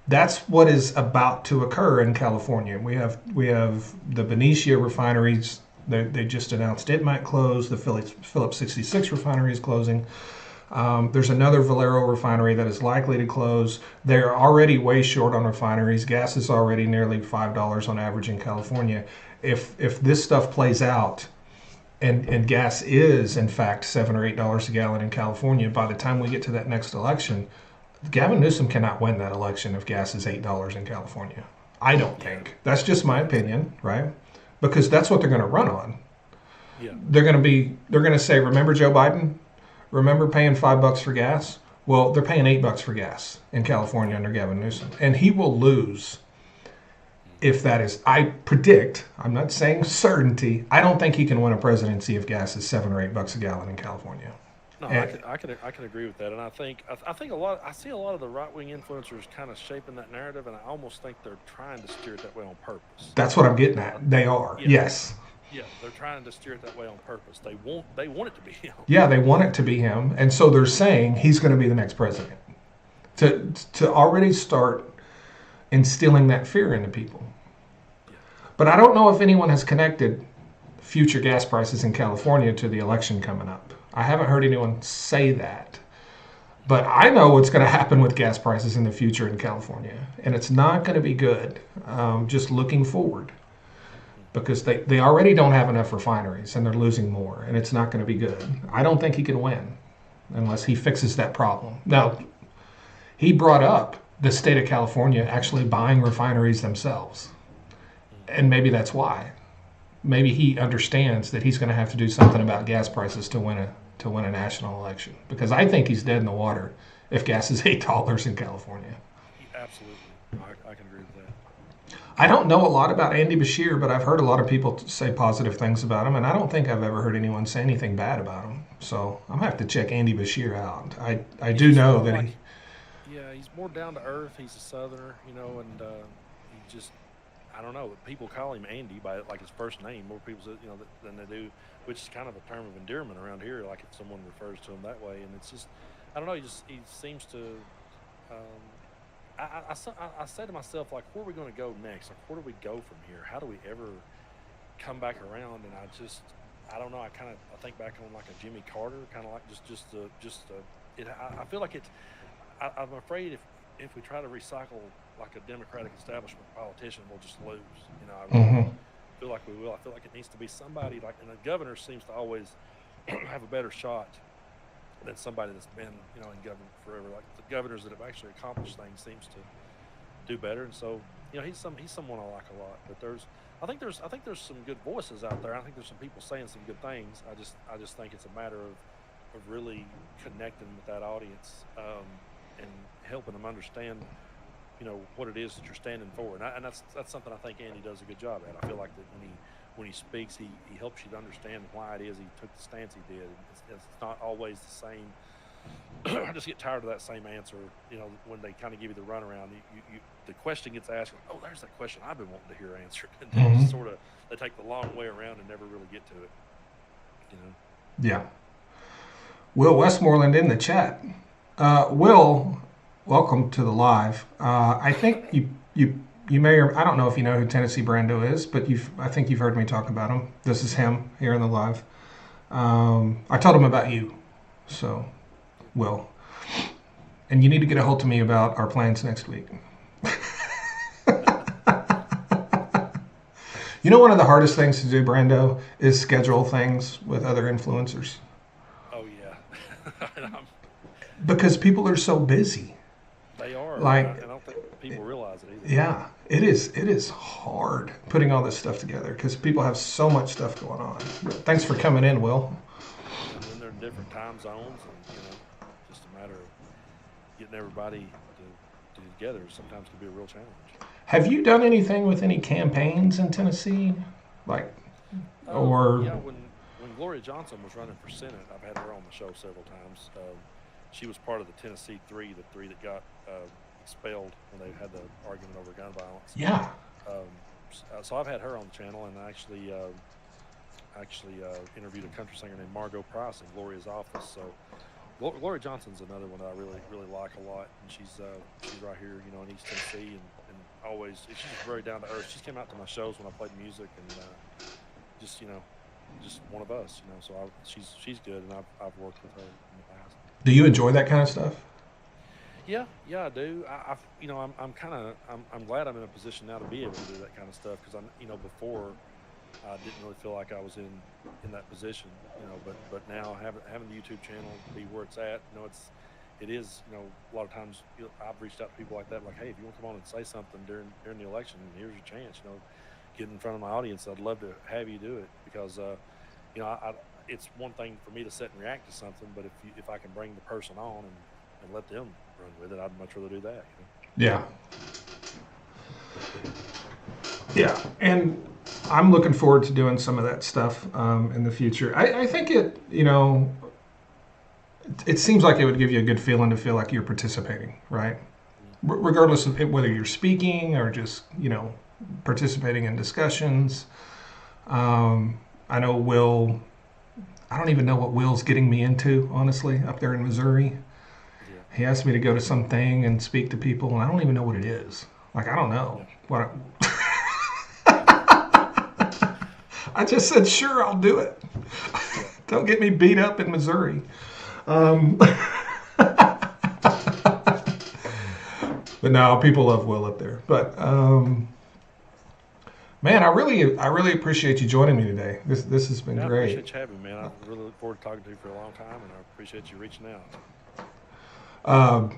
Speaker 1: That's what is about to occur in California. We have the Benicia refineries. They just announced it might close. The Phillips 66 refinery is closing. There's another Valero refinery that is likely to close. They're already way short on refineries. Gas is already nearly $5 on average in California. If this stuff plays out, and gas is in fact $7 or $8 a gallon in California, by the time we get to that next election, Gavin Newsom cannot win that election if gas is $8 in California. I don't think. That's just my opinion, right? Because that's what they're going to run on.
Speaker 3: Yeah.
Speaker 1: They're going to say, remember Joe Biden? Remember paying $5 for gas? Well, they're paying $8 for gas in California under Gavin Newsom, and he will lose. If that is, I predict, I'm not saying certainty, I don't think he can win a presidency if gas is $7 or $8 a gallon in California.
Speaker 3: No, I can agree with that, and I think I see a lot of the right wing influencers kind of shaping that narrative, and I almost think they're trying to steer it that way on purpose.
Speaker 1: That's what I'm getting at. They are,
Speaker 3: yeah.
Speaker 1: Yes.
Speaker 3: Yeah, they're trying to steer it that way on purpose. They want it to be him.
Speaker 1: Yeah, they want it to be him, and so they're saying he's going to be the next president. To already start instilling that fear into people. Yeah. But I don't know if anyone has connected future gas prices in California to the election coming up. I haven't heard anyone say that. But I know what's going to happen with gas prices in the future in California, and it's not going to be good, just looking forward. Because they already don't have enough refineries, and they're losing more, and it's not going to be good. I don't think he can win unless he fixes that problem. Now, he brought up the state of California actually buying refineries themselves, and maybe that's why. Maybe he understands that he's going to have to do something about gas prices to win a national election. Because I think he's dead in the water if gas is $8 in California.
Speaker 3: Absolutely, I can agree with that.
Speaker 1: I don't know a lot about Andy Bashir, but I've heard a lot of people say positive things about him, and I don't think I've ever heard anyone say anything bad about him. So I'm going to have to check Andy Bashir out. I do know that he...
Speaker 3: Yeah, he's more down to earth. He's a Southerner, and he just, I don't know. People call him Andy by like his first name. More people, than they do, which is kind of a term of endearment around here. Like if someone refers to him that way, and it's just, I don't know. He seems to. I said to myself, like, where are we going to go next? Like, where do we go from here? How do we ever come back around? And I don't know. I think back on like a Jimmy Carter, kind of like I feel like it's. I'm afraid if we try to recycle like a Democratic establishment politician, we'll just lose. I really feel like we will. I feel like it needs to be somebody like, and the governor seems to always have a better shot than somebody that's been, in government forever. Like the governors that have actually accomplished things seems to do better. And so, he's someone I like a lot. But I think there's some good voices out there. I think there's some people saying some good things. I just think it's a matter of really connecting with that audience and helping them understand, what it is that you're standing for. And that's something I think Andy does a good job at. I feel like that when he speaks, he helps you to understand why it is he took the stance he did. It's not always the same. I just get tired of that same answer. When they kind of give you the runaround, the question gets asked. Oh, there's that question I've been wanting to hear answered, and they just sort of they take the long way around and never really get to it.
Speaker 1: Yeah. Will Westmoreland in the chat. Will, welcome to the live. I think you may, or I don't know if you know who Tennessee Brando is, but I think you've heard me talk about him. This is him here in the live. I told him about you, so Will, and you need to get a hold of me about our plans next week. One of the hardest things to do, Brando, is schedule things with other influencers.
Speaker 3: Oh yeah.
Speaker 1: Because people are so busy.
Speaker 3: They are.
Speaker 1: Like,
Speaker 3: I don't think people realize it either.
Speaker 1: Yeah, it is. It is hard putting all this stuff together because people have so much stuff going on. But thanks for coming in, Will.
Speaker 3: And then they're in different time zones, and just a matter of getting everybody to together sometimes can be a real challenge.
Speaker 1: Have you done anything with any campaigns in Tennessee,
Speaker 3: Yeah, when Gloria Johnson was running for Senate, I've had her on the show several times. She was part of the Tennessee Three, the three that got expelled when they had the argument over gun violence.
Speaker 1: Yeah.
Speaker 3: So I've had her on the channel, and I actually interviewed a country singer named Margot Price in Gloria's office. So Gloria Johnson's another one that I really like a lot, and she's right here, in East Tennessee, and always she's just very down to earth. She's came out to my shows when I played music, and just one of us, So she's good, and I've worked with her in the past.
Speaker 1: Do you enjoy that kind of stuff?
Speaker 3: Yeah, I do. I'm glad I'm in a position now to be able to do that kind of stuff because before I didn't really feel like I was in that position, but now having the YouTube channel be where it's at, it is, a lot of times I've reached out to people like that, like, hey, if you want to come on and say something during the election, here's your chance, get in front of my audience. I'd love to have you do it because, it's one thing for me to sit and react to something, but if I can bring the person on and let them run with it, I'd much rather do that.
Speaker 1: Yeah. Yeah, and I'm looking forward to doing some of that stuff in the future. I think it, it seems like it would give you a good feeling to feel like you're participating, right? Regardless of whether you're speaking or just, participating in discussions. I know Will, I don't even know what Will's getting me into, honestly, up there in Missouri.
Speaker 3: Yeah.
Speaker 1: He asked me to go to something and speak to people, and I don't even know what it is. Like, I don't know. What I just said, sure, I'll do it. Don't get me beat up in Missouri. But no, people love Will up there. But man, I really appreciate you joining me today. This has been great.
Speaker 3: I appreciate you having me, man. I really look forward to talking to you for a long time, and I appreciate you reaching out.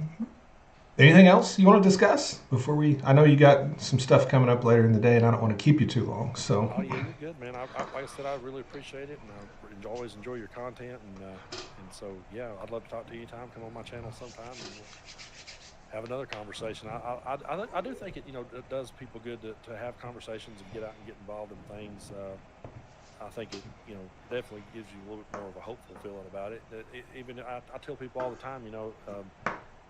Speaker 1: Anything else you want to discuss before I know you got some stuff coming up later in the day, and I don't want to keep you too long. So.
Speaker 3: Oh yeah, you're good, man. Like I said, I really appreciate it, and I always enjoy your content, and so yeah, I'd love to talk to you anytime. Come on my channel sometime, and we'll have another conversation. I do think it it does people good to have conversations and get out and get involved in things. I think it definitely gives you a little bit more of a hopeful feeling about it. Even I tell people all the time,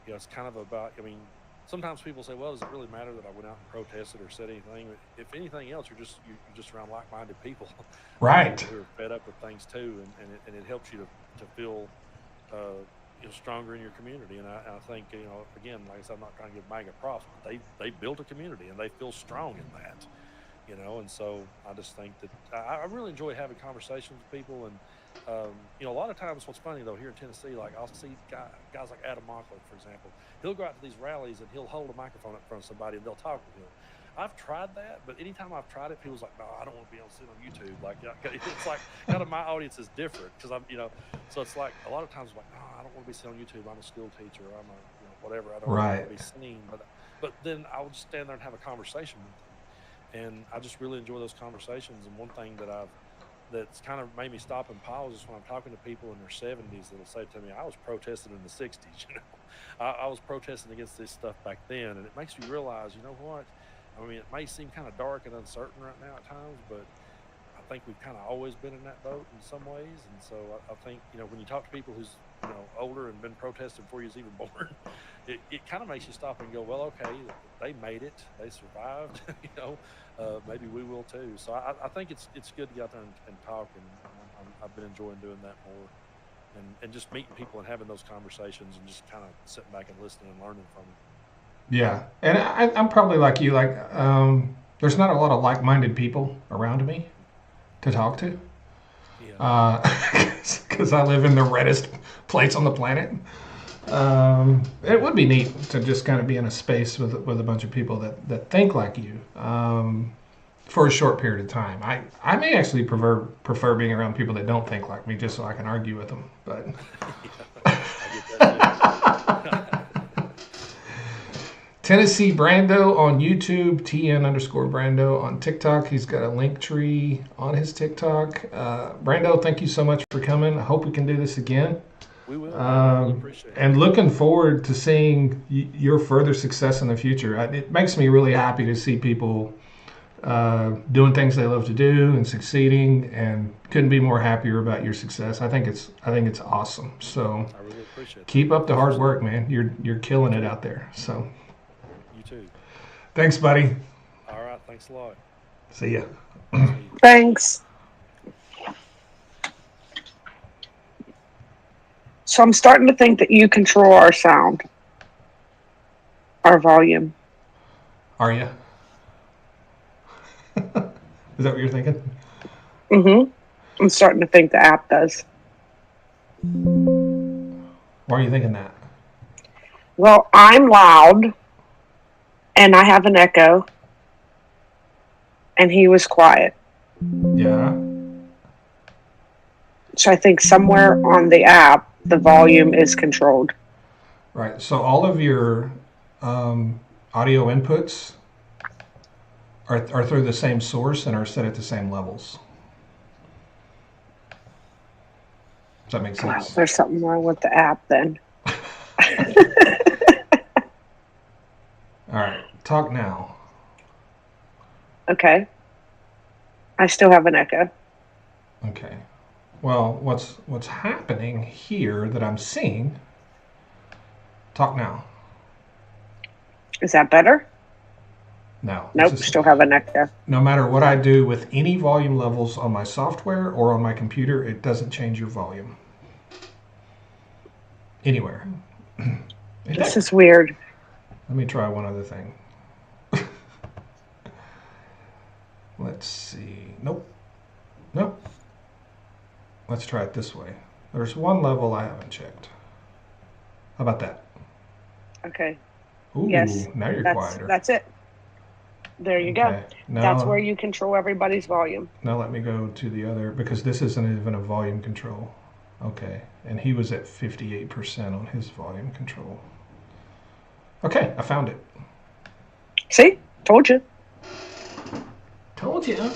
Speaker 3: it's kind of about. I mean, sometimes people say, "Well, does it really matter that I went out and protested or said anything?" If anything else, you're just around like-minded people,
Speaker 1: right?
Speaker 3: Who are fed up with things too, and it helps you to feel stronger in your community. And I think again, like I said, I'm not trying to give MAGA props, but they built a community and they feel strong in that. And so I just think that I really enjoy having conversations with people. And a lot of times, what's funny though, here in Tennessee, like I'll see guys like Adam Mockler, for example. He'll go out to these rallies and he'll hold a microphone up in front of somebody and they'll talk with him. I've tried that, but anytime I've tried it, people's like, "No, I don't want to be on YouTube." Like it's like kind of my audience is different because I'm, so it's like a lot of times I'm like, "No, I don't want to be seen on YouTube. I'm a school teacher. I'm a whatever. I don't want to be seen." But then I'll just stand there and have a conversation with them. And I just really enjoy those conversations. And one thing that's kind of made me stop and pause is when I'm talking to people in their 70s that'll say to me, "I was protesting in the 60s, I was protesting against this stuff back then." And it makes me realize, you know what? I mean, it may seem kind of dark and uncertain right now at times, but think we've kind of always been in that boat in some ways. And so I think, when you talk to people who's, older and been protesting before you was even born, it kind of makes you stop and go, well, okay, they made it, they survived, maybe we will too. So I think it's good to get out there and talk, and I've been enjoying doing that more, and just meeting people and having those conversations and just kind of sitting back and listening and learning from them.
Speaker 1: Yeah, and I'm probably like you. Like, there's not a lot of like-minded people around me to talk to,
Speaker 3: Yeah.
Speaker 1: because I live in the reddest place on the planet. It would be neat to just kind of be in a space with a bunch of people that think like you, for a short period of time. I may actually prefer being around people that don't think like me, just so I can argue with them. But
Speaker 3: Yeah, I get that too.
Speaker 1: Tennessee Brando on YouTube, TN_Brando on TikTok. He's got a link tree on his TikTok. Brando, thank you so much for coming. I hope we can do this again.
Speaker 3: We will. I really appreciate it.
Speaker 1: And looking forward to seeing your further success in the future. It makes me really happy to see people doing things they love to do and succeeding, and couldn't be more happier about your success. I think it's awesome. So
Speaker 3: I really appreciate it.
Speaker 1: Keep up the hard work, man. You're killing it out there. So
Speaker 3: You too.
Speaker 1: thanks, buddy.
Speaker 3: All right. Thanks a lot.
Speaker 1: See ya.
Speaker 3: See you.
Speaker 2: Thanks. So I'm starting to think that you control our sound, our volume.
Speaker 1: Are you? Is that what you're thinking?
Speaker 2: Mm-hmm. I'm starting to think the app does.
Speaker 1: Why are you thinking that?
Speaker 2: Well, I'm loud, and I have an echo, and he was quiet.
Speaker 1: Yeah.
Speaker 2: So I think somewhere on the app, the volume is controlled.
Speaker 1: Right. So all of your audio inputs are through the same source and are set at the same levels. Does that make
Speaker 2: Wow,
Speaker 1: sense?
Speaker 2: there's something wrong with the app then.
Speaker 1: All right. Talk now.
Speaker 2: Okay. I still have an echo.
Speaker 1: Okay. Well, what's happening here that I'm seeing? Talk now.
Speaker 2: Is that better?
Speaker 1: No.
Speaker 2: Nope, still have an echo.
Speaker 1: No matter what I do with any volume levels on my software or on my computer, it doesn't change your volume. Anywhere.
Speaker 2: This is weird.
Speaker 1: Let me try one other thing. Let's see. Nope. Let's try it this way. There's one level I haven't checked. How about that?
Speaker 2: Okay.
Speaker 1: Ooh,
Speaker 2: Yes.
Speaker 1: now you're
Speaker 2: That's
Speaker 1: quieter.
Speaker 2: That's it. There you
Speaker 1: Okay.
Speaker 2: go. That's where you control everybody's volume.
Speaker 1: Now let me go to the other, because this isn't even a volume control. Okay. And he was at 58% on his volume control. Okay, I found it.
Speaker 2: See? Told you.
Speaker 1: Told you.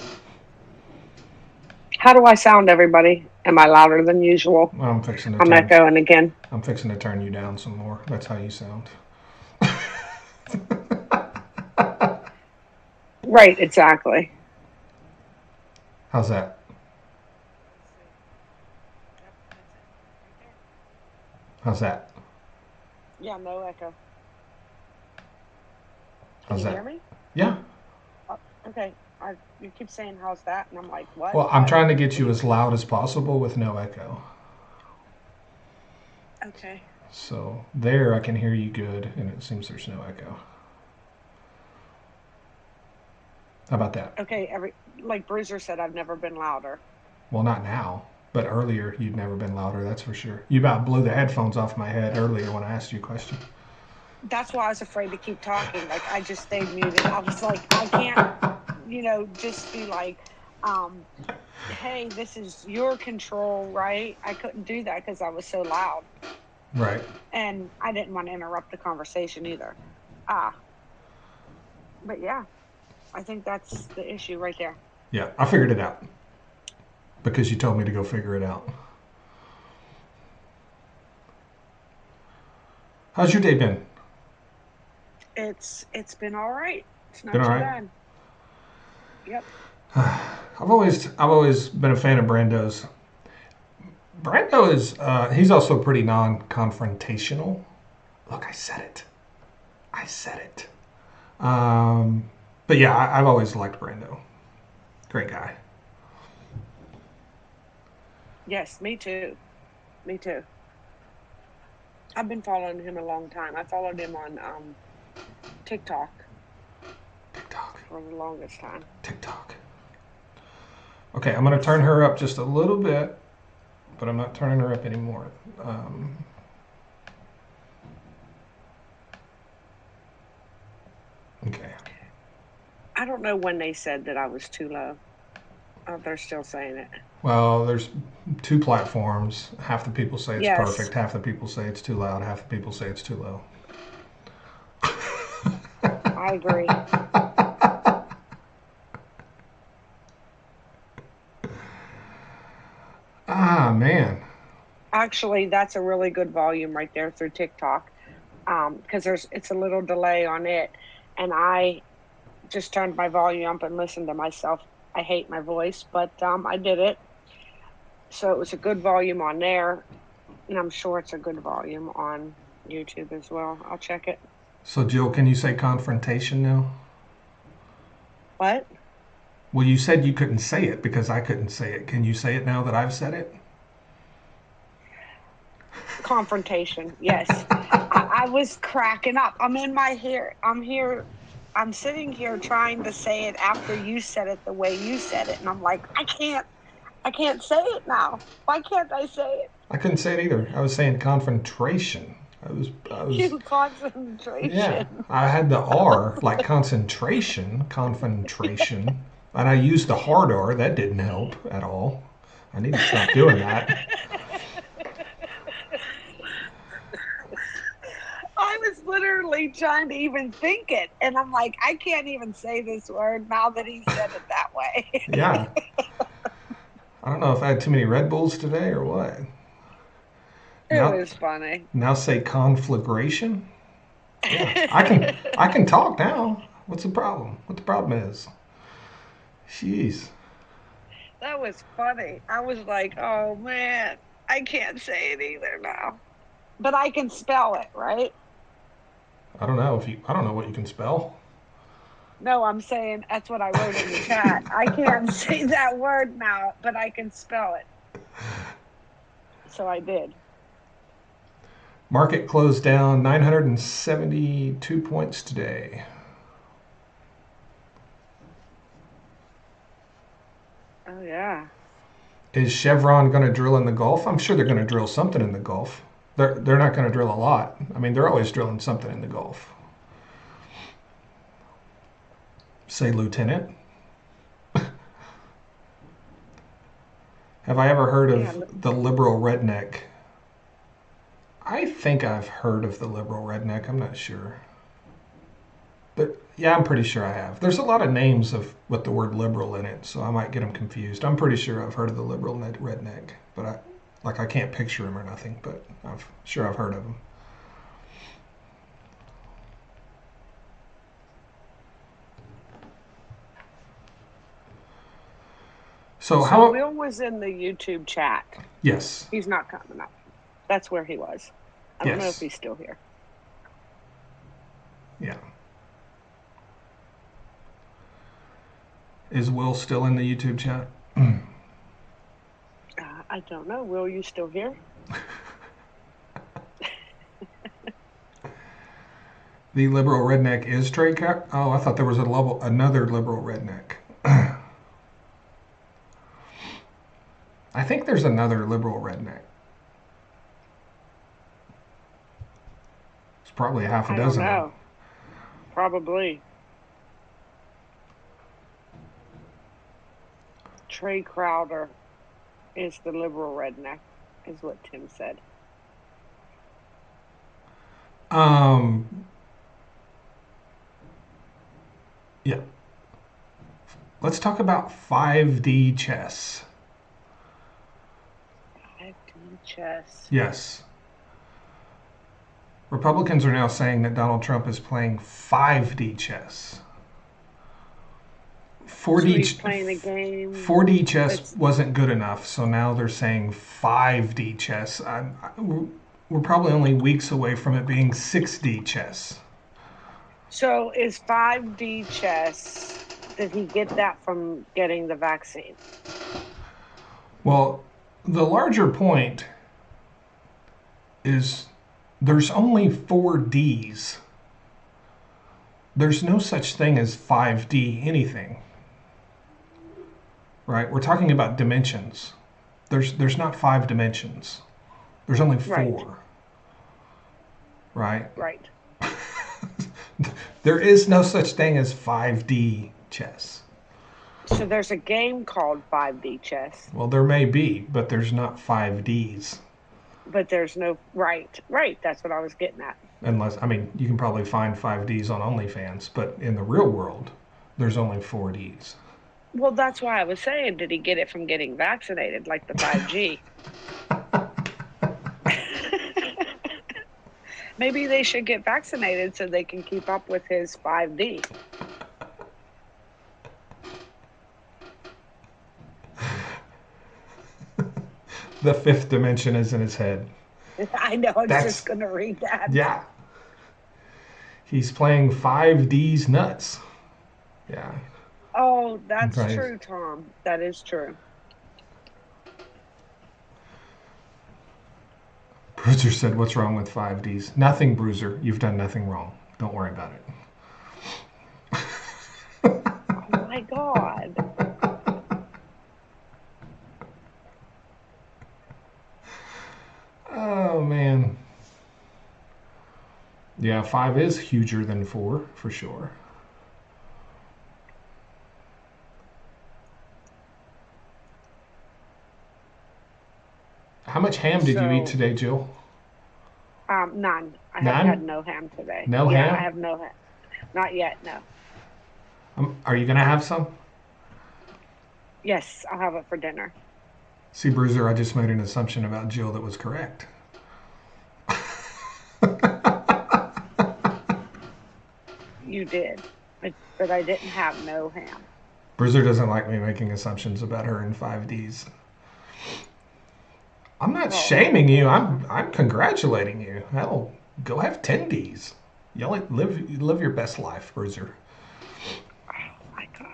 Speaker 2: How do I sound, everybody? Am I louder than usual?
Speaker 1: I'm
Speaker 2: echoing again.
Speaker 1: I'm fixing to turn you down some more. That's how you sound.
Speaker 2: Right, exactly.
Speaker 1: How's that? How's that?
Speaker 2: Yeah, no echo.
Speaker 1: How's
Speaker 2: Can you
Speaker 1: that?
Speaker 2: hear me?
Speaker 1: Yeah.
Speaker 2: Okay. You keep saying, how's that? And I'm like, what?
Speaker 1: Well, I'm trying to get you as loud as possible with no echo.
Speaker 2: Okay.
Speaker 1: So there I can hear you good, and it seems there's no echo. How about that?
Speaker 2: Okay, like Bruiser said, I've never been louder.
Speaker 1: Well, not now, but earlier you'd never been louder, that's for sure. You about blew the headphones off my head earlier when I asked you a question.
Speaker 2: That's why I was afraid to keep talking. Like, I just stayed muted. I was like, I can't, just be like, hey, this is your control, right? I couldn't do that because I was so loud.
Speaker 1: Right.
Speaker 2: And I didn't want to interrupt the conversation either. But yeah, I think that's the issue right there.
Speaker 1: Yeah, I figured it out. Because you told me to go figure it out. How's your day been?
Speaker 2: It's been all right. It's not
Speaker 1: Been all
Speaker 2: too
Speaker 1: right?
Speaker 2: bad. Yep.
Speaker 1: I've always been a fan of Brando's. Brando is he's also pretty non-confrontational. Look, I said it. I said it. But yeah, I've always liked Brando. Great guy.
Speaker 2: Yes, me too. Me too. I've been following him a long time. I followed him on TikTok
Speaker 1: TikTok.
Speaker 2: for the longest time.
Speaker 1: TikTok. Okay, I'm gonna turn her up just a little bit, but I'm not turning her up anymore. Okay.
Speaker 2: I don't know when they said that I was too low. Oh, they're still saying it.
Speaker 1: Well, there's two platforms. Half the people say it's
Speaker 2: Yes,
Speaker 1: perfect. Half the people say it's too loud. Half the people say it's too low.
Speaker 2: I agree.
Speaker 1: Ah, man.
Speaker 2: Actually, that's a really good volume right there through TikTok. Because it's a little delay on it, and I just turned my volume up and listened to myself. I hate my voice, but I did it. So it was a good volume on there, and I'm sure it's a good volume on YouTube as well. I'll check it.
Speaker 1: So, Jill, can you say confrontation now?
Speaker 2: What?
Speaker 1: Well, you said you couldn't say it because I couldn't say it. Can you say it now that I've said it?
Speaker 2: Confrontation. Yes. I was cracking up. I'm in my here. I'm here. I'm sitting here trying to say it after you said it the way you said it. And I'm like, I can't say it now. Why can't I say it?
Speaker 1: I couldn't say it either. I was saying confrontation. I was,
Speaker 2: You
Speaker 1: yeah.
Speaker 2: concentration.
Speaker 1: I had the R, like concentration, confrontation. And I used the hard R. That didn't help at all. I need to stop doing that.
Speaker 2: I was literally trying to even think it. And I'm like, I can't even say this word now that he said it that way.
Speaker 1: Yeah. I don't know if I had too many Red Bulls today or what.
Speaker 2: It
Speaker 1: Now,
Speaker 2: was funny.
Speaker 1: now say conflagration. Yeah, I can talk now. What's the problem? What the problem is? Jeez.
Speaker 2: That was funny. I was like, oh man, I can't say it either now. But I can spell it, right?
Speaker 1: I don't know what you can spell.
Speaker 2: No, I'm saying that's what I wrote in the chat. I can't say that word now, but I can spell it. So I did.
Speaker 1: Market closed down 972 points today.
Speaker 2: Oh yeah.
Speaker 1: Is Chevron going to drill in the Gulf? I'm sure they're going to drill something in the Gulf. They're not going to drill a lot. I mean, they're always drilling something in the Gulf. Say, Lieutenant. Have I ever heard
Speaker 2: Yeah.
Speaker 1: of the liberal redneck? I think I've heard of the liberal redneck. I'm not sure. But yeah, I'm pretty sure I have. There's a lot of names with the word liberal in it, so I might get them confused. I'm pretty sure I've heard of the liberal redneck, but I can't picture him or nothing, but sure I've heard of him. So
Speaker 2: So
Speaker 1: how?
Speaker 2: Will was in the YouTube chat.
Speaker 1: Yes,
Speaker 2: He's not coming up. That's where he was. I don't know if
Speaker 1: yes,
Speaker 2: he's still here.
Speaker 1: yeah. Is Will still in the YouTube chat?
Speaker 2: I don't know. Will, you still here?
Speaker 1: The liberal redneck is Trey Cap. Oh, I thought there was another liberal redneck. I think there's another liberal redneck. It's probably a half a
Speaker 2: I don't
Speaker 1: dozen of them.
Speaker 2: know. Probably. Trey Crowder is the liberal redneck, is what Tim said.
Speaker 1: Yeah. Let's talk about 5D chess.
Speaker 2: 5D chess.
Speaker 1: Yes. Republicans are now saying that Donald Trump is playing 5D chess.
Speaker 2: So
Speaker 1: 4D,
Speaker 2: he's playing a game.
Speaker 1: 4D chess
Speaker 2: It's
Speaker 1: wasn't good enough, so now they're saying 5D chess. We're probably only weeks away from it being 6D chess.
Speaker 2: so is 5D chess. Did he get that from getting the vaccine?
Speaker 1: Well, the larger point is there's only 4Ds. There's no such thing as 5D anything, right? We're talking about dimensions. There's not 5 dimensions. There's only
Speaker 2: Right.
Speaker 1: 4, right?
Speaker 2: Right.
Speaker 1: There is no such thing as 5D chess.
Speaker 2: So there's a game called 5D chess,
Speaker 1: Well, there may be, but there's not 5Ds.
Speaker 2: but there's no right. Right. That's what I was getting at.
Speaker 1: Unless, I mean, you can probably find 5Ds on OnlyFans, but in the real world, there's only 4Ds.
Speaker 2: Well, that's why I was saying, did he get it from getting vaccinated, like the 5G? Maybe they should get vaccinated so they can keep up with his 5D.
Speaker 1: The 5th dimension is in his head.
Speaker 2: I know, I was
Speaker 1: That's-
Speaker 2: just going to read that.
Speaker 1: Yeah. He's playing 5D's nuts. Yeah.
Speaker 2: Oh, that's
Speaker 1: Right.
Speaker 2: true, Tom. That is true.
Speaker 1: Bruiser said, "What's wrong with 5Ds?" Nothing, Bruiser. You've done nothing wrong. Don't worry about it.
Speaker 2: Oh, my God.
Speaker 1: Oh, man. Yeah, 5 is huger than 4, for sure. How much ham did you eat
Speaker 2: So-
Speaker 1: today, Jill?
Speaker 2: None. I
Speaker 1: None?
Speaker 2: have had no ham today.
Speaker 1: No
Speaker 2: yeah,
Speaker 1: ham?
Speaker 2: I have no ham. Not yet, no.
Speaker 1: Are you going to have some?
Speaker 2: Yes, I'll have it for dinner.
Speaker 1: See, Bruiser, I just made an assumption about Jill that was correct.
Speaker 2: You did. But I didn't have no ham.
Speaker 1: Bruiser doesn't like me making assumptions about her in 5Ds. I'm not
Speaker 2: Oh.
Speaker 1: shaming you. I'm congratulating you. Hell, go have 10Ds. You only live your best life, Bruiser.
Speaker 2: Oh, my God.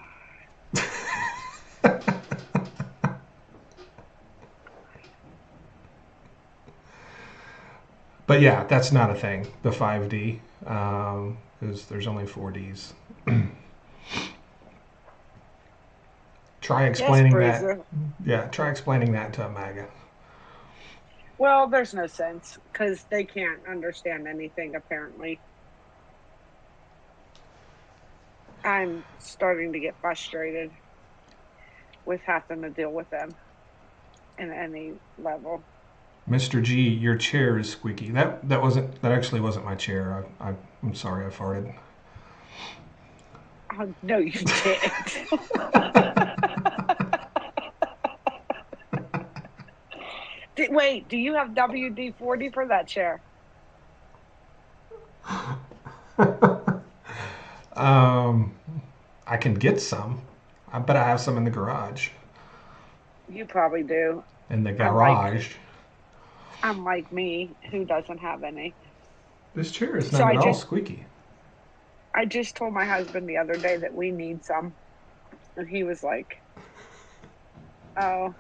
Speaker 1: But yeah, that's not a thing. The 5D, because there's only 4Ds. Try explaining that.
Speaker 2: Bruiser.
Speaker 1: Yeah, try explaining that to a MAGA.
Speaker 2: Well, there's no sense because they can't understand anything, apparently. I'm starting to get frustrated with having to deal with them in any level.
Speaker 1: Mr. G, your chair is squeaky. That actually wasn't my chair. I'm sorry, I farted.
Speaker 2: Oh, no, you didn't. Wait, do you have WD-40 for that chair?
Speaker 1: I can get some. I bet I have some in the garage.
Speaker 2: You probably do.
Speaker 1: In the garage.
Speaker 2: Unlike me, who doesn't have any.
Speaker 1: This chair is
Speaker 2: So
Speaker 1: not
Speaker 2: I
Speaker 1: at all
Speaker 2: just-
Speaker 1: squeaky.
Speaker 2: I just told my husband the other day that we need some. And he was like, oh,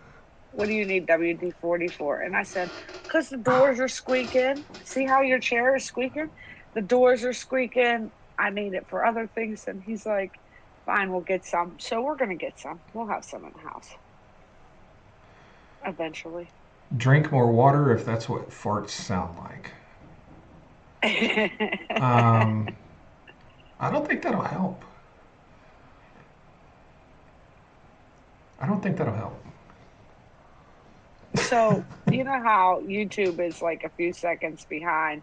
Speaker 2: what do you need WD-40 for? And I said, because the doors are squeaking. See how your chair is squeaking? The doors are squeaking. I need it for other things. And he's like, fine, we'll get some. So we're going to get some. We'll have some in the house. Eventually.
Speaker 1: Drink more water if that's what farts sound like. I don't think that'll help. I don't think that'll help.
Speaker 2: So you know how YouTube is like a few seconds behind.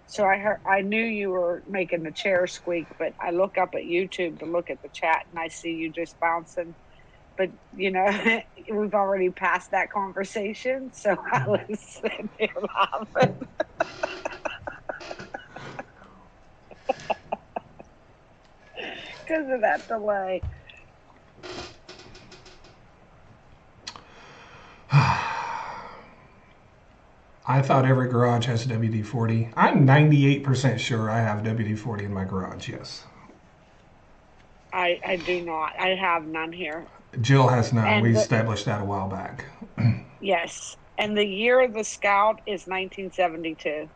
Speaker 2: So I knew you were making the chair squeak, but I look up at YouTube to look at the chat and I see you just bouncing. But you know, we've already passed that conversation, so I was sitting there laughing. Because of that delay.
Speaker 1: I thought every garage has WD-40. I'm 98% sure I have WD-40 in my garage, yes.
Speaker 2: I do not. I have none here.
Speaker 1: Jill has none. We
Speaker 2: And
Speaker 1: established that a while back.
Speaker 2: yes, and the year of the Scout is 1972.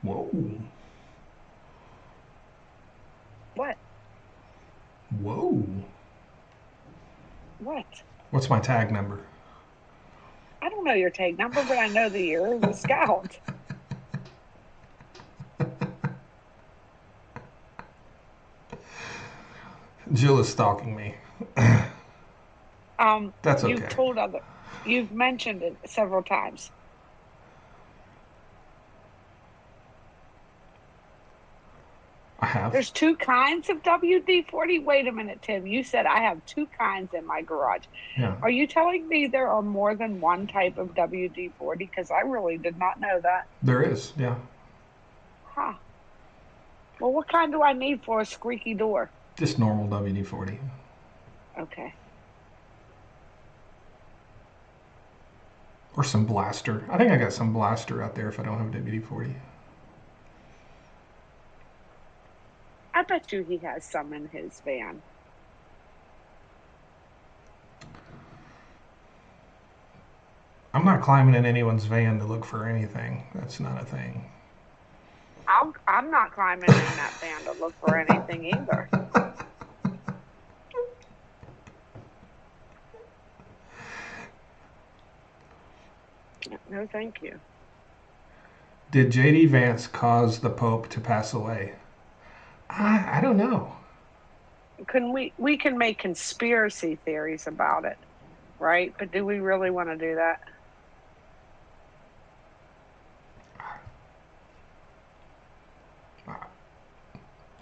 Speaker 1: Whoa.
Speaker 2: What?
Speaker 1: Whoa.
Speaker 2: What?
Speaker 1: What's my tag number?
Speaker 2: I don't know your tag number, but I know the year of the Scout.
Speaker 1: Jill is stalking me. That's
Speaker 2: You've
Speaker 1: okay.
Speaker 2: told you've mentioned it several times.
Speaker 1: I have.
Speaker 2: There's two kinds of WD-40. Wait a minute, Tim. You said I have two kinds in my garage.
Speaker 1: Yeah.
Speaker 2: Are you telling me there are more than one type of WD-40? Because I really did not know that.
Speaker 1: There is, yeah.
Speaker 2: Huh. Well, what kind do I need for a squeaky door?
Speaker 1: Just normal WD-40.
Speaker 2: Okay.
Speaker 1: Or some blaster. I think I got some blaster out there if I don't have WD-40.
Speaker 2: I bet you he has some in his van.
Speaker 1: I'm not climbing in anyone's van to look for anything. That's not a thing.
Speaker 2: I'm not climbing in that van to look for anything either. No, thank you.
Speaker 1: Did J.D. Vance cause the Pope to pass away? I don't know.
Speaker 2: We can make conspiracy theories about it, right? But do we really want to do that?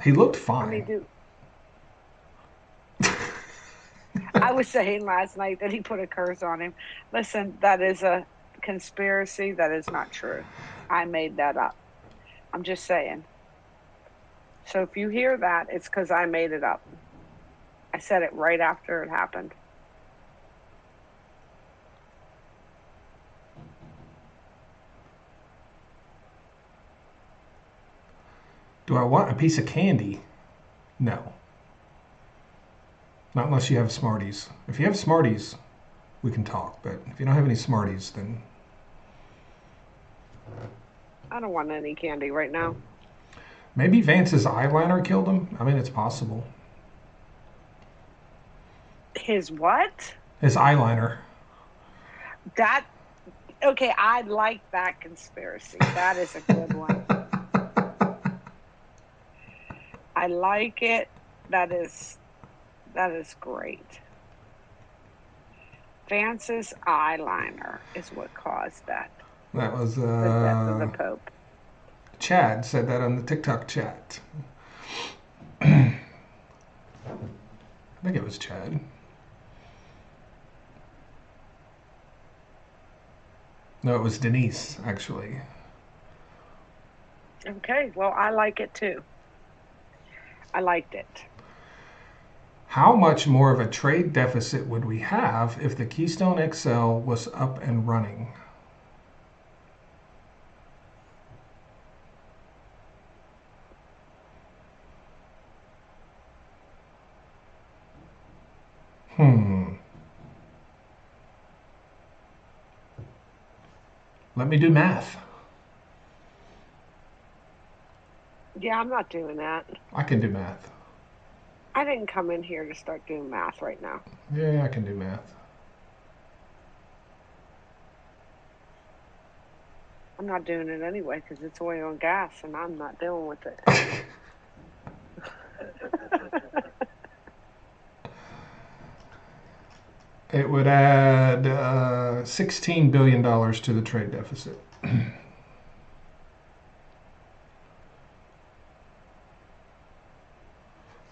Speaker 1: He looked
Speaker 2: I
Speaker 1: fine.
Speaker 2: mean, I was saying last night that he put a curse on him. Listen, that is a conspiracy. That is not true. I made that up. I'm just saying. So if you hear that, it's because I made it up. I said it right after it happened.
Speaker 1: Do I want a piece of candy? No. Not unless you have Smarties. If you have Smarties, we can talk. But if you don't have any Smarties, then
Speaker 2: I don't want any candy right now.
Speaker 1: maybe Vance's eyeliner killed him. I mean, it's possible.
Speaker 2: His what?
Speaker 1: His eyeliner.
Speaker 2: That, okay, I like that conspiracy. That is a good one. I like it. That is great. Vance's eyeliner is what caused that.
Speaker 1: That was
Speaker 2: The death of the Pope.
Speaker 1: Chad said that on the TikTok chat. I think it was Chad. No, it was Denise, actually.
Speaker 2: Okay, well, I like it too. I liked it.
Speaker 1: How much more of a trade deficit would we have if the Keystone XL was up and running? Let me do math.
Speaker 2: Yeah, I'm not doing that.
Speaker 1: I can do math.
Speaker 2: I didn't come in here to start doing math right now.
Speaker 1: Yeah, I can do math.
Speaker 2: I'm not doing it anyway because it's oil and gas and I'm not dealing with it.
Speaker 1: It would add $16 billion to the trade deficit.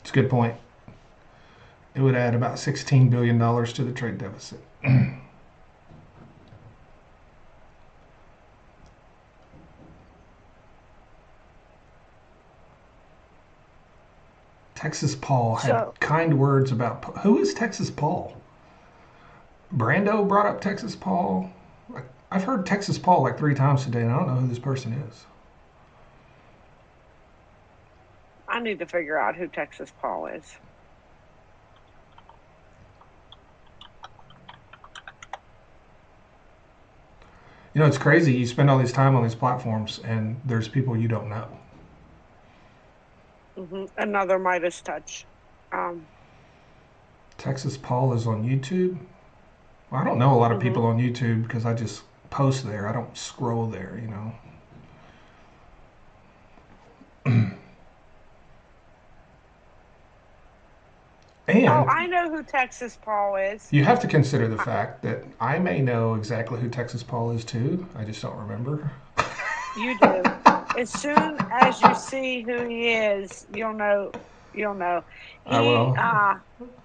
Speaker 1: It's a good point. It would add about $16 billion to the trade deficit. Texas Paul had kind words about... Who is Texas Paul? Brando brought up Texas Paul. I've heard Texas Paul like 3 times today, and I don't know who this person is.
Speaker 2: I need to figure out who Texas Paul is.
Speaker 1: You know, it's crazy. You spend all this time on these platforms, and there's people you don't know.
Speaker 2: Another Midas Touch.
Speaker 1: Texas Paul is on YouTube. Well, I don't know a lot of people on YouTube because I just post there. I don't scroll there, you know. And
Speaker 2: I know who Texas Paul is.
Speaker 1: you have to consider the fact that I may know exactly who Texas Paul is too. I just don't remember.
Speaker 2: You do. As soon as you see who he is, you'll know. You'll know.
Speaker 1: I will.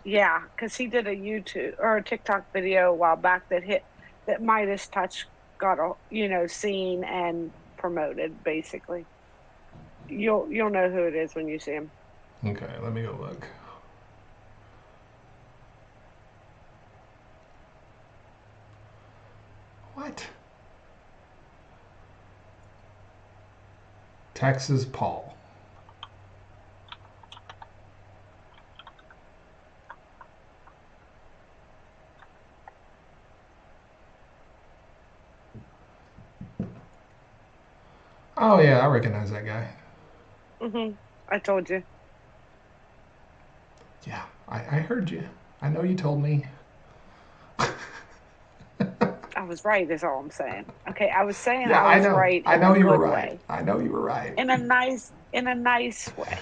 Speaker 2: Yeah, because he did a YouTube or a TikTok video a while back that Midas Touch got seen and promoted. Basically, you'll know who it is when you see him.
Speaker 1: Okay, let me go look. What? Texas Paul. Oh yeah, I recognize that guy.
Speaker 2: I told you.
Speaker 1: Yeah, I heard you. I know you told me.
Speaker 2: I was right. Is all I'm saying. Okay, I was saying
Speaker 1: Yeah,
Speaker 2: I was
Speaker 1: know.
Speaker 2: right.
Speaker 1: I know you were
Speaker 2: good
Speaker 1: right.
Speaker 2: way.
Speaker 1: I know you were right.
Speaker 2: In a nice way.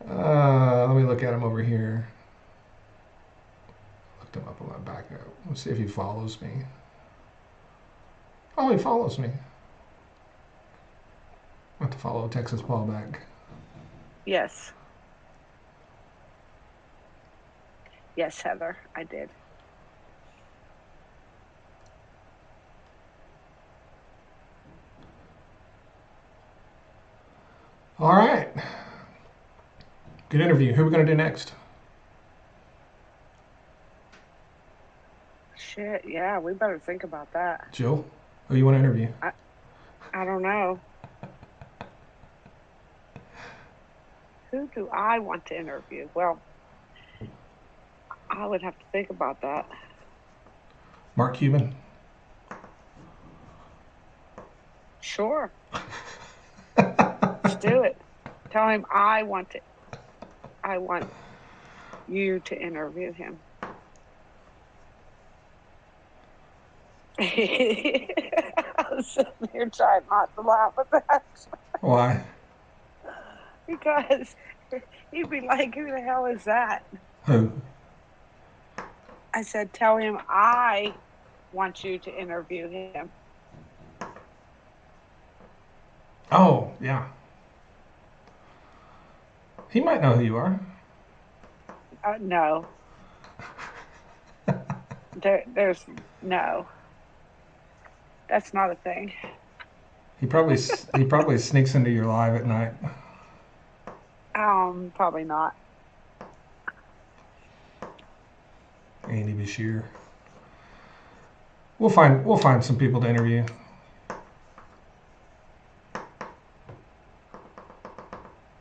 Speaker 1: Let me look at him over here. Looked him up on my backup. Let's see if he follows me. Oh, he follows me. I have to follow Texas Paul back.
Speaker 2: Yes. Yes, Heather, I did.
Speaker 1: All right. Good interview. Who are we going to do next?
Speaker 2: Shit, yeah, we better think about that.
Speaker 1: Jill, who you want to interview?
Speaker 2: I don't know. Who do I want to interview? Well, I would have to think about that.
Speaker 1: Mark Cuban?
Speaker 2: Sure. Let's do it. Tell him I want you to interview him. I was sitting here trying not to laugh at that.
Speaker 1: Why?
Speaker 2: Because he'd be like, who the hell is that?
Speaker 1: Who?
Speaker 2: I said, tell him I want you to interview him.
Speaker 1: Oh, yeah. He might know who you are.
Speaker 2: No. There's no. That's not a thing.
Speaker 1: He probably sneaks into your live at night.
Speaker 2: Probably not.
Speaker 1: Andy Bashir. We'll find some people to interview.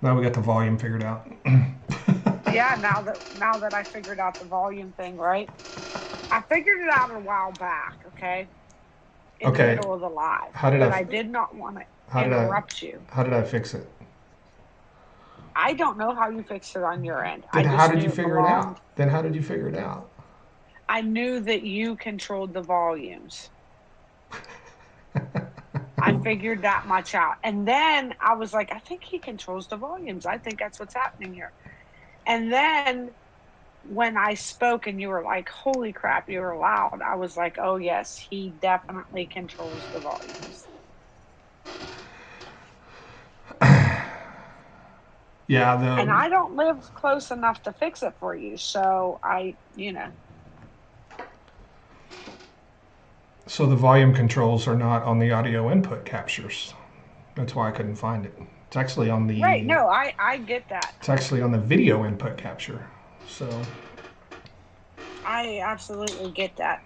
Speaker 1: Now we got the volume figured out.
Speaker 2: Yeah, now that I figured out the volume thing, right? I figured it out a while back, okay? In the middle of the live. I did not want to interrupt you.
Speaker 1: How did I fix it?
Speaker 2: I don't know how you fixed it on your end.
Speaker 1: Then how did you figure it out? Then how did you figure it out?
Speaker 2: I knew that you controlled the volumes. I figured that much out. And then I was like, I think he controls the volumes. I think that's what's happening here. And then when I spoke and you were like, holy crap, you were loud, I was like, oh, yes, he definitely controls the volumes.
Speaker 1: Yeah.
Speaker 2: And I don't live close enough to fix it for you. So
Speaker 1: So the volume controls are not on the audio input captures. That's why I couldn't find it. It's actually on the...
Speaker 2: Right, no, I get that.
Speaker 1: It's actually on the video input capture. So...
Speaker 2: I absolutely get that.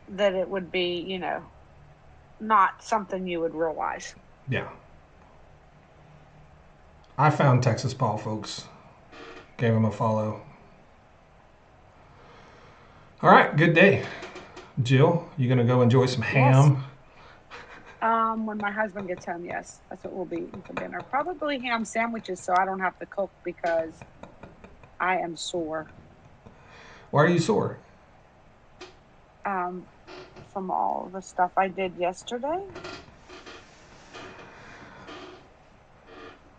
Speaker 2: That it would be, you know, not something you would realize.
Speaker 1: Yeah. I found Texas Paul, folks. Gave him a follow. All right, good day. Jill, you gonna go enjoy some
Speaker 2: Yes.
Speaker 1: ham?
Speaker 2: When my husband gets home, yes, that's what we'll be eating for dinner. Probably ham sandwiches, so I don't have to cook because I am sore.
Speaker 1: Why are you sore?
Speaker 2: Um, from all the stuff I did yesterday.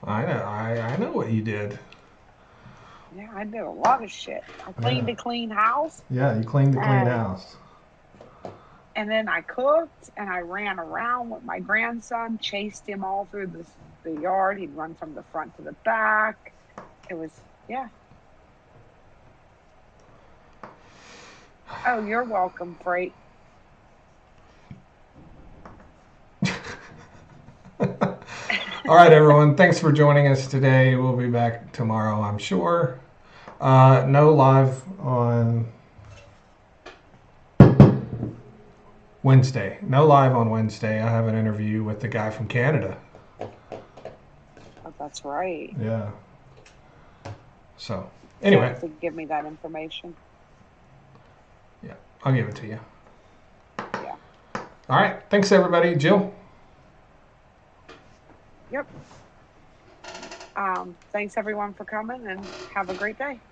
Speaker 1: I know what you did.
Speaker 2: Yeah, I did a lot of shit. I cleaned
Speaker 1: Yeah.
Speaker 2: a clean house,
Speaker 1: Yeah, you cleaned the clean
Speaker 2: and
Speaker 1: house.
Speaker 2: and then I cooked, and I ran around with my grandson, chased him all through the yard. He'd run from the front to the back. It was, yeah. Oh, you're welcome, Freight.
Speaker 1: All right, everyone. Thanks for joining us today. We'll be back tomorrow, I'm sure. No live on Wednesday. No live on Wednesday. I have an interview with the guy from Canada.
Speaker 2: Oh, that's right.
Speaker 1: Yeah. So,
Speaker 2: You
Speaker 1: anyway,
Speaker 2: have to give me that information.
Speaker 1: yeah, I'll give it to you.
Speaker 2: Yeah.
Speaker 1: All right. Thanks, everybody. Jill?
Speaker 2: Yep. Thanks everyone for coming, and have a great day.